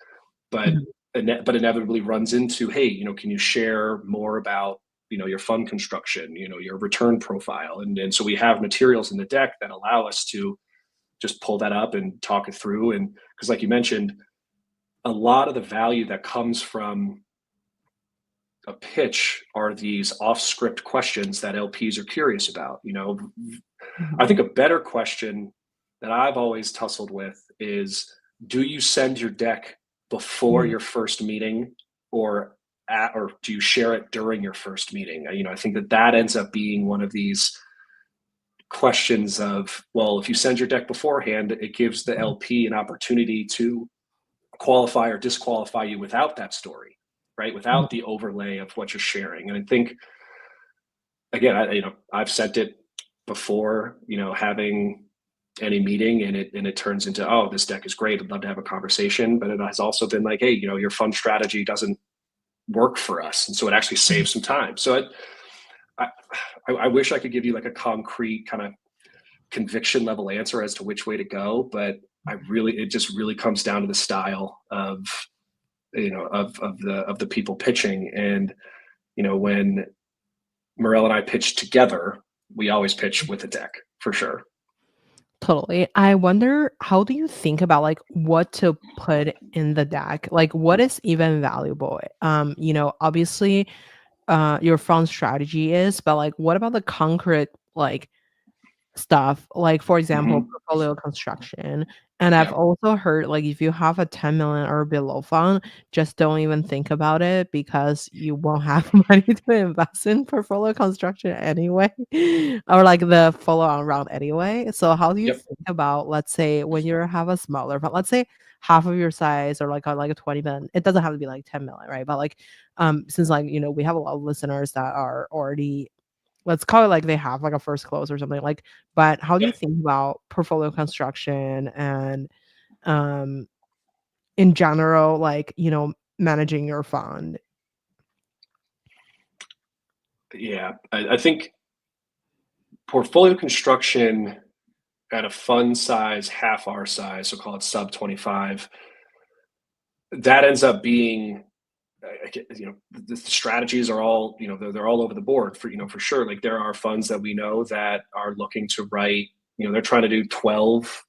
but Mhm. inevitably runs into, hey, can you share more about your fund construction, your return profile, and so we have materials in the deck that allow us to just pull that up and talk it through. And because like you mentioned, a lot of the value that comes from a pitch are these off script questions that LPs are curious about. I Mhm. think a better question that I've always tussled with is, do you send your deck before Mhm. your first meeting or do you share it during your first meeting? I think that ends up being one of these questions of, well, if you send your deck beforehand, it gives the Mhm. LP an opportunity to qualify or disqualify you without that story, right? Mhm. Without the overlay of what you're sharing. And I think again, I've sent it before, having any meeting, and it turns into, oh, this deck is great. I'd love to have a conversation. But it has also been like, hey, your fund strategy doesn't work for us. And so it actually Mhm. saves some time. So I, I wish I could give you like a concrete kind of conviction level answer as to which way to go, but it just really comes down to the style of the people pitching. And when Morel and I pitch together, we always pitch with a deck for sure. Totally. I wonder, how do you think about like what to put in the deck? Like what is even valuable? Obviously your fund strategy is, but like what about the concrete like stuff? Like for example, Hmm. portfolio construction And I've Yeah. also heard, like, if you have a 10 million or below fund, just don't even think about it because you won't have money to invest in portfolio construction anyway, or like the follow-on round anyway. So how do you Yep. think about, let's say, when you have a smaller fund, let's say half of your size or like a 20 million, it doesn't have to be like 10 million, right? But like, since like, we have a lot of listeners that are already, let's call it like they have like a first close or something like, but how do you Yep. think about portfolio construction and um in general, like, managing your fund? Yeah. I think portfolio construction at a fund size half our size, so call it sub 25, that ends up being the strategies are all they're all over the board for sure. Like there are funds that we know that are looking to write, they're trying to do 12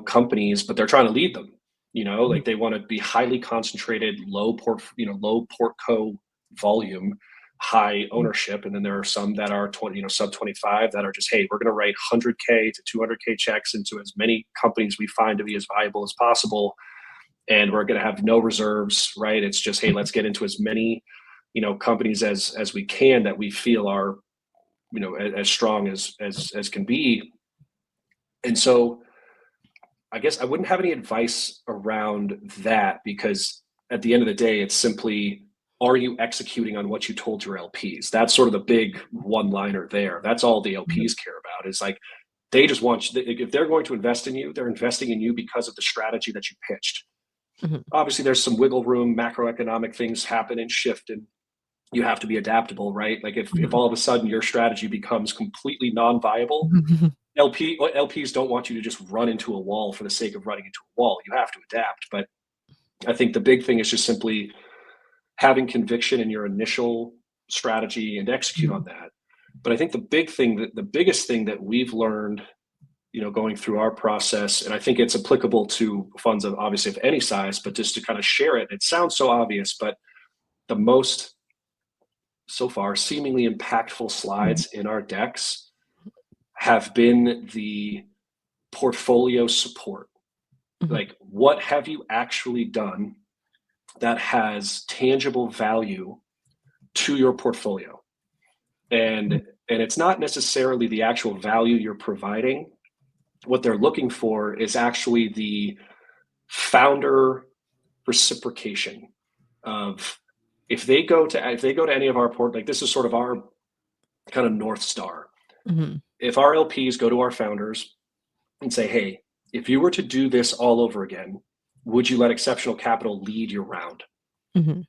companies, but they're trying to lead them, Mhm, like they want to be highly concentrated, low portco volume, high mhm, ownership. And then there are some that are 20, sub 25, that are just, hey, we're going to write 100K to 200K checks into as many companies we find to be as viable as possible, and we're going to have no reserves, right? It's just, hey, mhm, let's get into as many companies as we can, that we feel are as strong as can be. And so I guess I wouldn't have any advice around that, because at the end of the day, it's simply, are you executing on what you told your LPs? That's sort of the big one liner there. That's all the mhm, LPs care about, is like, they just want you, if they're going to invest in you, they're investing in you because of the strategy that you pitched. mhm, Obviously there's some wiggle room, macroeconomic things happen and shift, and you have to be adaptable, right? Like if mhm, all of a sudden your strategy becomes completely non-viable, mhm, LPs don't want you to just run into a wall for the sake of running into a wall. You have to adapt. But I think the big thing is just simply having conviction in your initial strategy and execute on mhm, that. But I think the biggest thing that we've learned, going through our process, and I think it's applicable to funds of obviously of any size, but just to kind of share it, it sounds so obvious, but the most so far seemingly impactful mhm, slides in our decks have been the portfolio support. mhm, Like, what have you actually done that has tangible value to your portfolio? And and it's not necessarily the actual value you're providing. What they're looking for is actually the founder reciprocation of, if they go to any of our port, like this is sort of our kind of north star. mhm, If our LPs go to our founders and say, hey, if you were to do this all over again, would you let Exceptional Capital lead your round? mhm,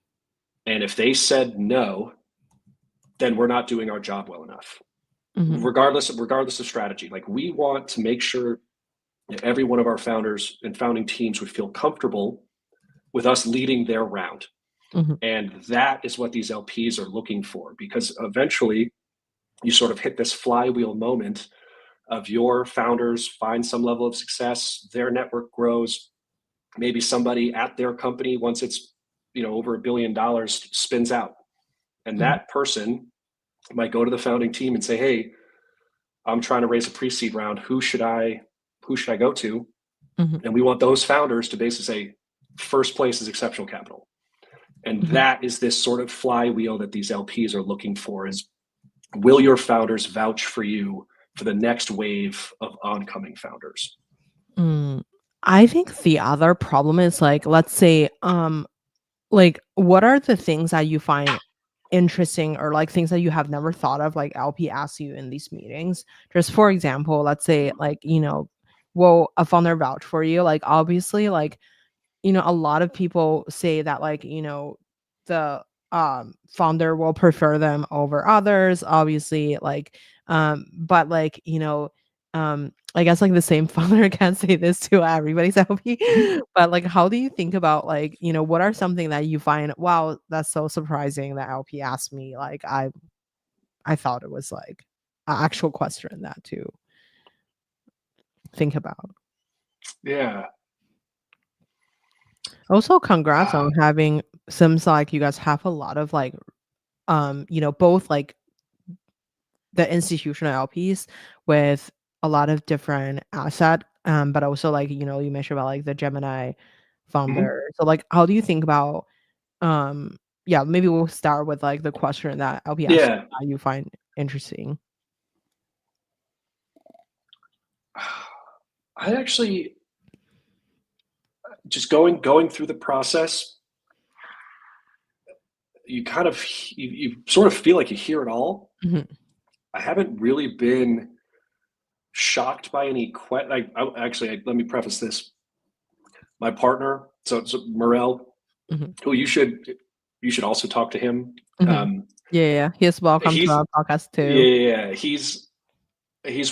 And if they said no, then we're not doing our job well enough. mhm, Regardless of strategy. Like, we want to make sure that every one of our founders and founding teams would feel comfortable with us leading their round. mhm, And that is what these LPs are looking for, because eventually you sort of hit this flywheel moment of your founders find some level of success, their network grows, maybe somebody at their company, once it's over $1 billion, spins out, and mhm, that person might go to the founding team and say, hey, I'm trying to raise a pre-seed round, who should I go to? mhm, And we want those founders to basically say, first place is Exceptional Capital. And mhm. that is this sort of flywheel that these LPs are looking for, is, will your founders vouch for you for the next wave of oncoming founders? Mm, I think the other problem is, like, let's say, like, what are the things that you find interesting, or like things that you have never thought of, like LP asks you in these meetings? Just for example, let's say, like, will a founder vouch for you? Like, obviously, like, a lot of people say that, like, the founder will prefer them over others, obviously, like, but like, I guess like the same founder can't say this to everybody's LP. But like, how do you think about, like, what are something that you find, wow, that's so surprising that LP asked me, like, I thought it was like an actual question that to think about. Yeah. Also, congrats on having, seems like you guys have a lot of like, both like the institutional LPs with a lot of different asset but also like, you mentioned about like the Gemini Mhm. founder. So like, how do you think about, yeah, maybe we'll start with like the question that LP asked Yeah. that you find interesting. I actually just going through the process, you kind of you sort of feel like you hear it all. Mhm, I haven't really been shocked by any let me preface this. My partner, so Morel, mhm, who you should also talk to him. mhm. Um, Yeah, yeah, yeah. He's welcome to he's our podcast yeah, too. yeah, yeah, he's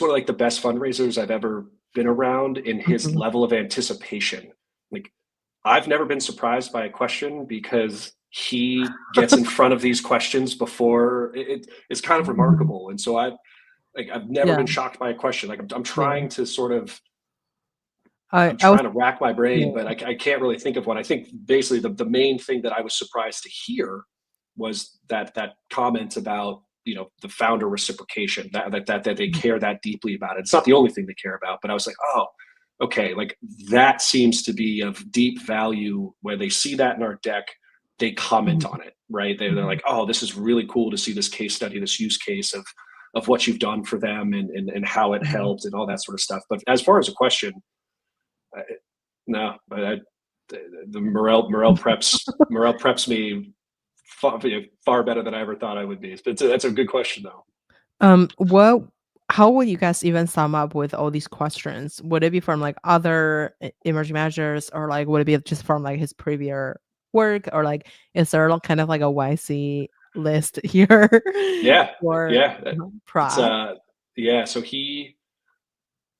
one of like the best fundraisers I've ever been around in his Mhm, level of anticipation. Like I've never been surprised by a question because he gets in front of these questions before it's kind of mhm. remarkable. And so I've never Yeah, been shocked by a question. Like I'm yeah. trying to sort of I was trying to rack my yeah. brain, but I can't really think of one. I think basically the main thing that I was surprised to hear was that comment about the founder reciprocation, that they Mhm, care that deeply about it. It's not the only thing they care about, but I was like, oh, okay, like that seems to be of deep value where they see that in our deck, they comment mhm, on it, right? They're mhm, like, oh, this is really cool to see this case study, this use case of what you've done for them and how it mhm. helped and all that sort of stuff. But as far as a question, I, no, the Morel preps me far better than I ever thought I would be. But that's a good question though. What how would you guys even sum up with all these questions? Would it be from like other emerging managers, or like would it be just from like his previous work, or like is there like kind of like a YC list here Yeah, for yeah, it's Prague? yeah. So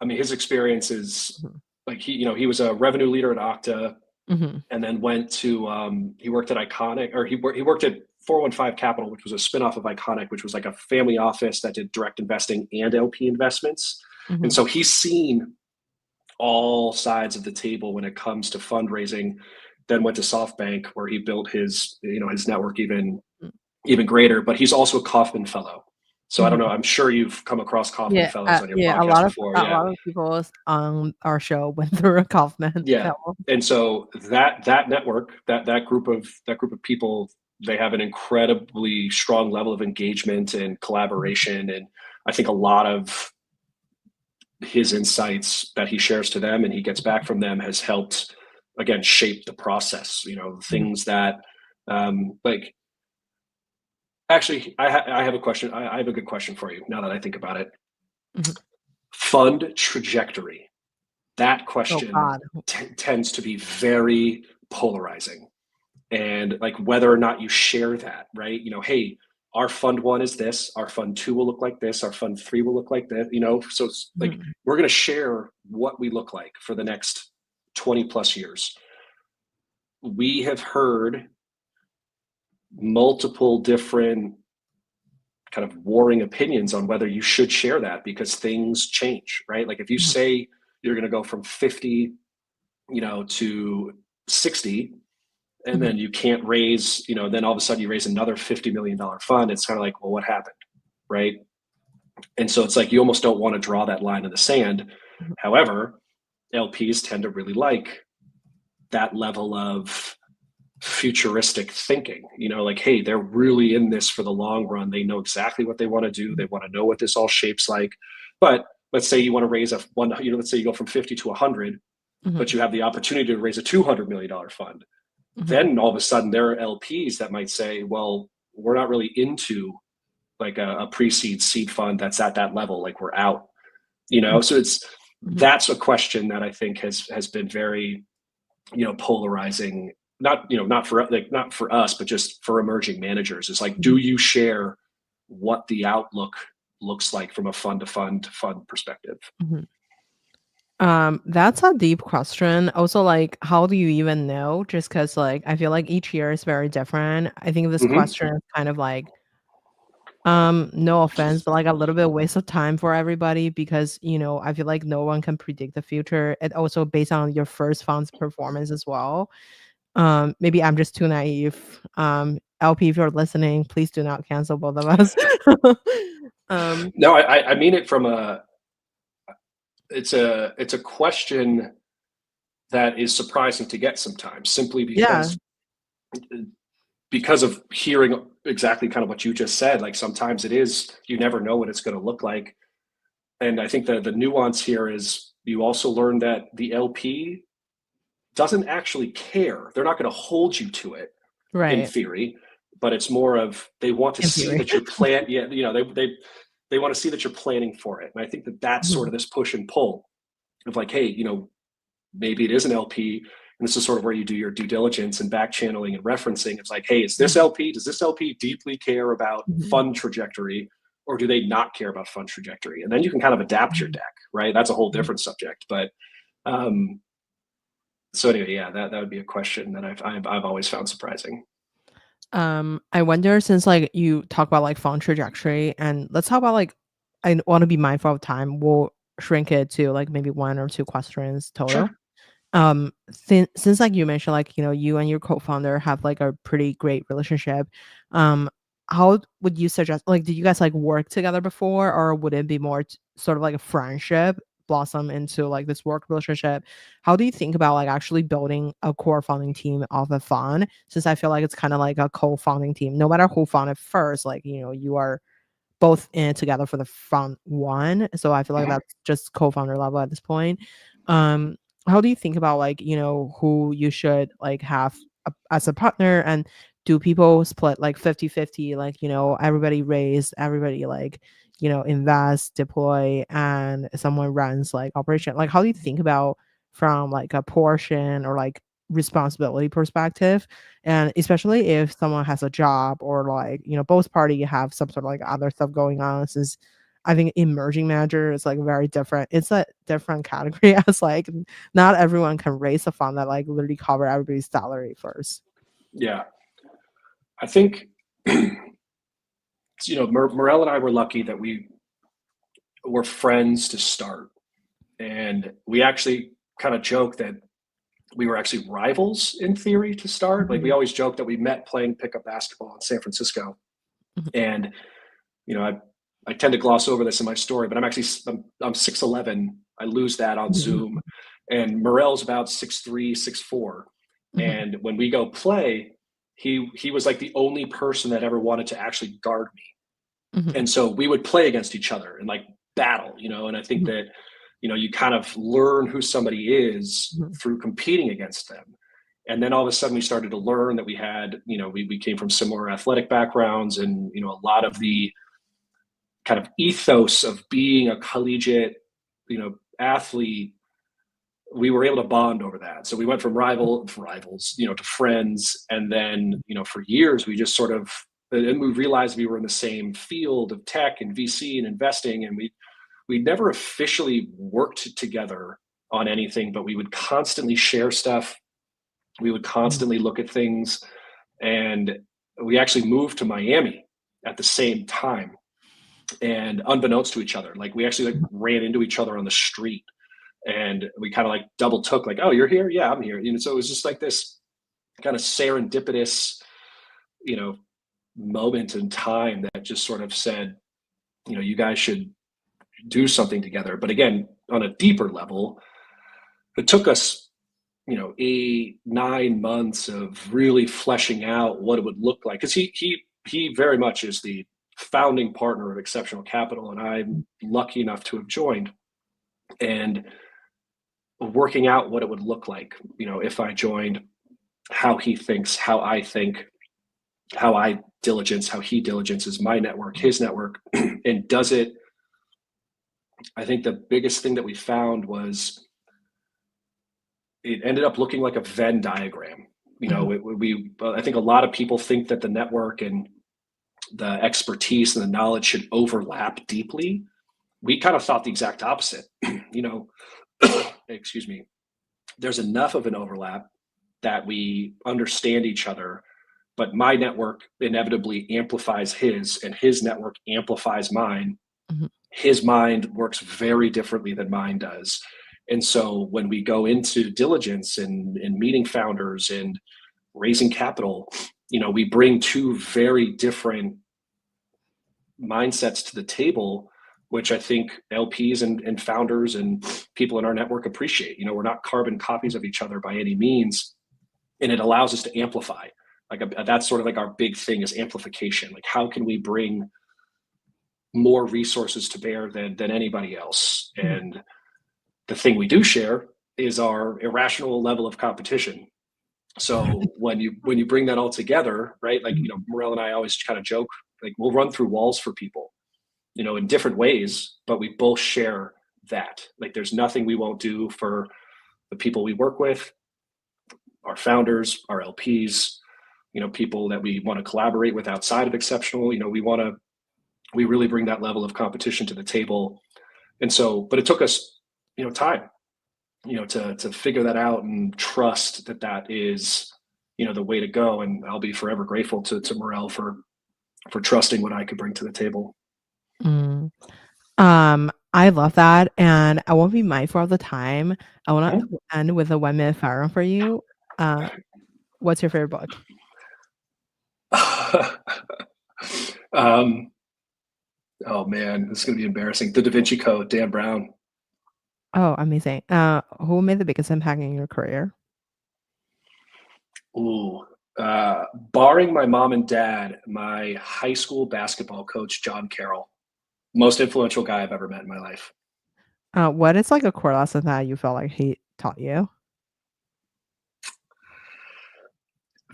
I mean, his experience is Mhm, like he was a revenue leader at Okta, mhm, and then went to he worked at Iconic, or he worked at 415 Capital, which was a spinoff of Iconic, which was like a family office that did direct investing and LP investments. And mhm, so he's seen all sides of the table when it comes to fundraising. Then went to SoftBank, where he built his network even greater. But he's also a Kaufman Fellow. So I don't know. mhm. I'm sure you've come across Kaufman Yeah, Fellows on your yeah, podcast before. a Yeah, lot of people on our show went through a Kaufman yeah. Fellow. And so that network, that group of people, they have an incredibly strong level of engagement and Mhm, collaboration. And I think a lot of his insights that he shares to them and he gets back from them has helped again shape the process. mhm, Things that like actually I have a question. I have a good question for you now that I think about it. mhm. Fund trajectory. That Oh question god. tends to be very polarizing, and like whether or not you share that, right? Hey, our fund one is this, our fund two will look like this, our fund three will look like that. So it's like Mhm, we're going to share what we look like for the next 20 plus years. We have heard multiple different kind of warring opinions on whether you should share that because things change, right? Like if you mhm, say you're going to go from 50 to 60, and mhm, then you can't raise, then all of a sudden you raise another $50 million fund. It's kind of like, well, what happened, right? And so it's like you almost don't want to draw that line in the sand. mhm, However, LPs tend to really like that level of futuristic thinking. Like, hey, they're really in this for the long run. They know exactly what they want to do. They want to know what this all shapes like. But let's say you want to raise let's say you go from 50 to 100, mhm, but you have the opportunity to raise a $200 million fund. mhm, Then all of a sudden there are LPs that might say, well, we're not really into like a pre-seed seed fund that's at that level. Like we're out, mhm, so mhm, that's a question that I think has been very, polarizing. Not for us, but just for emerging managers. It's like, mhm. do you share what the outlook looks like from a fund perspective? Mhm. That's a deep question. Also, like, how do you even know? Just because, like, I feel like each year is very different. I think this Hmm. question is kind of like, no offense, but like a little bit waste of time for everybody because, I feel like no one can predict the future. It also based on your first fund's performance as well. Maybe I'm just too naive. LP, if you're listening, please do not cancel both of us. Um, No, I mean it from a it's a question that is surprising to get sometimes, simply Yeah. because of hearing exactly kind of what you just said. Like sometimes it is, you never know what it's going to look like. And I think the nuance here is you also learn that the LP doesn't actually care. They're not going to hold you to it in Right. theory, but it's more of they want to In see theory. that you're yeah, they want to see that you're planning for it. And I think that that's sort Mhm. of this push and pull of like, hey, maybe it is an LP, and this is sort of where you do your due diligence and back channeling and referencing. It's like, hey, is this Mhm. LP, does this LP deeply care about Mhm. fund trajectory, or do they not care about fund trajectory? And then you can kind of adapt your Mhm. deck, right? That's a whole Mhm. different subject. But um, so anyway, yeah, that would be a question that I've always found surprising. I wonder, since like you talk about like font trajectory, and let's talk about like, I want to be mindful of time. We'll shrink it to like maybe one or two questions total. Sure. Since like you mentioned, like, you and your co-founder have like a pretty great relationship. um how would you suggest, like, did you guys like work together before, or would it be more sort of like a friendship blossom into like this work relationship? How do you think about like actually building a core founding team of a fund, since I feel like it's kind of like a co-founding team, no matter who founded first, like, you are both in it together for the front one. So I feel like Mhm. that's just co-founder level at this point. Um, how do you think about like, who you should like have as a partner, and do people split like 50-50, like, everybody raise, everybody like, invest, deploy, and someone runs like operation? Like, how do you think about from like a portion or like responsibility perspective, and especially if someone has a job, or like, both party have some sort of like other stuff going on, since I think emerging manager is like very different. It's a different category as like not everyone can raise a fund that like literally cover everybody's salary first. Yeah, I think Morel and I were lucky that we were friends to start, and we actually kind of joke that we were actually rivals in theory to start. Like we Mhm, always joke that we met playing pickup basketball in San Francisco. mhm, And I tend to gloss over this in my story, but I'm 6'11". I lose that on Zoom, mhm, and Morel's about 6'3", 6'4". mhm, And when we go play, he was like the only person that ever wanted to actually guard me. mhm, And so we would play against each other and like battle, and I think mhm, that you kind of learn who somebody is mhm, through competing against them. And then all of a sudden we started to learn that we had, we came from similar athletic backgrounds, and a lot of the kind of ethos of being a collegiate athlete, we were able to bond over that. So we went from rivals, to friends. And then, for years, we just sort of, and we realized we were in the same field of tech and VC and investing. And we never officially worked together on anything, but we would constantly share stuff. We would mhm, constantly look at things. And we actually moved to Miami at the same time, and unbeknownst to each other, like we actually like mhm, ran into each other on the street, and we kind of like double took, like, oh, you're here, yeah, I'm here. So it was just like this kind of serendipitous you know moment in time that just sort of said, you guys should do something together. But again, on a deeper level, it took us 8 9 months of really fleshing out what it would look like, because he very much is the founding partner of Exceptional Capital, and I'm lucky enough to have joined. And working out what it would look like, if I joined, how he thinks, how I think, how I diligence, how he diligences my network, his network, and does it. I think the biggest thing that we found was it ended up looking like a Venn diagram. mhm, I think a lot of people think that the network and the expertise and the knowledge should overlap deeply. We kind of thought the exact opposite. you know, excuse me. There's enough of an overlap that we understand each other, but my network inevitably amplifies his, and his network amplifies mine. mhm, His mind works very differently than mine does. And so when we go into diligence and meeting founders and raising capital, we bring two very different mindsets to the table, which I think LPs and founders and people in our network appreciate. You know, we're not carbon copies of each other by any means, and it allows us to amplify. Like that's sort of like our big thing is amplification. Like how can we bring more resources to bear than anybody else? And the thing we do share is our irrational level of competition. So when you bring that all together, right? Like, you know, Morel and I always kind of joke, like we'll run through walls for people, you know, in different ways, but we both share that. Like there's nothing we won't do for the people we work with, our founders, our LPs, you know, people that we want to collaborate with outside of Exceptional. You know, we really bring that level of competition to the table. And so, but it took us, you know, time, you know, to figure that out and trust that is, you know, the way to go. And I'll be forever grateful to Morel for trusting what I could bring to the table. Mm. I love that, and I won't be mindful of the time. I want to end with a 1-minute fire round for you. What's your favorite book? Oh man, this is gonna be embarrassing. The Da Vinci Code, Dan Brown. Oh, amazing. Who made the biggest impact in your career? Ooh, barring my mom and dad, my high school basketball coach, John Carroll, most influential guy I've ever met in my life. What is like a core lesson that you felt like he taught you?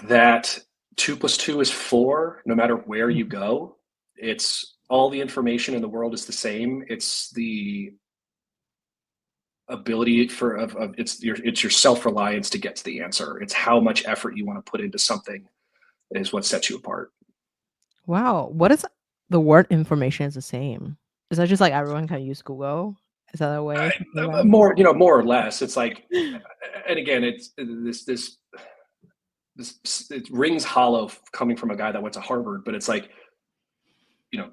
That 2 + 2 is 4, no matter where you go. It's all the information in the world is the same. It's the ability it's your self-reliance to get to the answer. It's how much effort you want to put into something is what sets you apart. Wow. What is the word information is the same? Is that just like everyone can use Google? Is that a way to think about More, you know, more or less. It's like, it? and again, it's this it rings hollow coming from a guy that went to Harvard, but it's like, you know,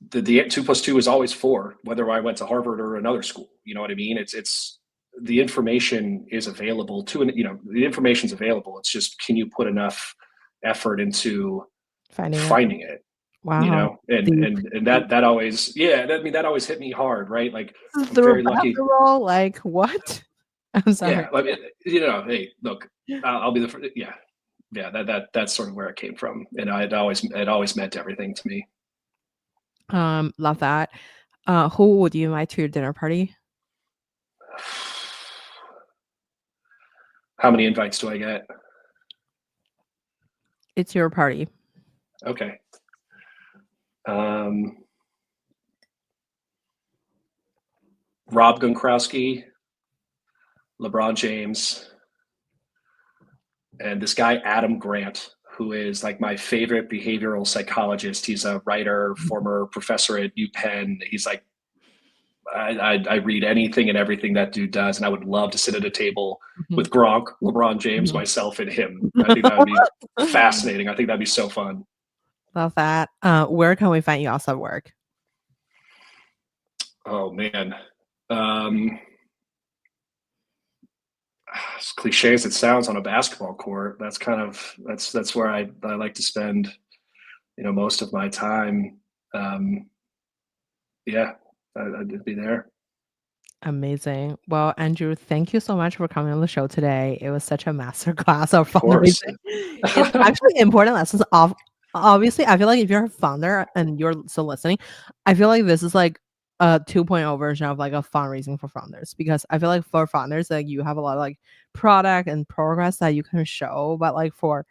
the 2 + 2 is always 4, whether I went to Harvard or another school. You know what I mean? It's the information is available you know, the information's available. It's just, can you put enough effort into finding it? You Wow. know, and that always, yeah, I mean, that always hit me hard, right? Like I'm Through very lucky. basketball, like what? I'm sorry. Yeah, I mean, you know, hey, look, I'll be the first. Yeah, yeah, that's sort of where it came from, and it always meant everything to me. Love that. Who would you invite to your dinner party? How many invites do I get? It's your party. Okay. Rob Gronkowski, LeBron James, and this guy Adam Grant, who is like my favorite behavioral psychologist. He's a writer, former professor at UPenn. He's like, I read anything and everything that dude does, and I would love to sit at a table with Gronk, LeBron James, myself, and him. I think that would be fascinating. I think that'd be so fun. Love that. Where can we find you outside work? Oh man. As cliche as it sounds, on a basketball court, that's kind of that's where I like to spend, you know, most of my time. Yeah, I'd be there. Amazing. Well, Andrew, thank you so much for coming on the show today. It was such a master class of Of course. fundraising. It's actually important lessons of obviously, I feel like if you're a founder and you're still listening, I feel like this is like a 2.0 version of like a fundraising for founders, because I feel like for founders, like you have a lot of like product and progress that you can show, but like for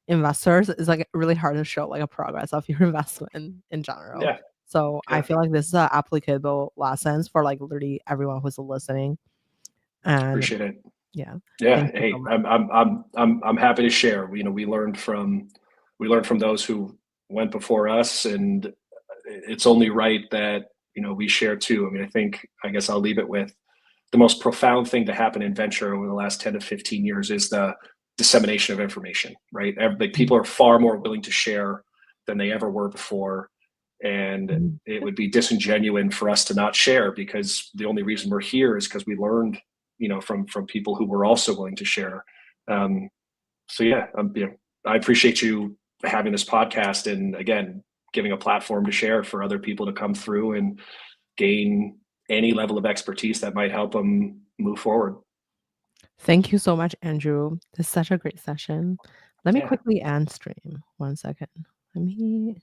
investors, it's like really hard to show like a progress of your investment in general. Yeah, So I yeah. feel like this is a applicable lessons for like literally everyone who's listening. And Appreciate it. yeah, Yeah. thank you Hey, so much. I'm happy to share. You know, we learned from those who went before us, and it's only right that, you know, we share too. I mean, I guess I'll leave it with the most profound thing to happen in venture over the last 10 to 15 years is the dissemination of information, right? Like people are far more willing to share than they ever were before. And it would be disingenuous for us to not share, because the only reason we're here is because we learned, you know, from people who were also willing to share. So yeah, you know, I appreciate you having this podcast, and again, giving a platform to share for other people to come through and gain any level of expertise that might help them move forward. Thank you so much, Andrew. This is such a great session. Let me Yeah. quickly end stream. 1 second. Let me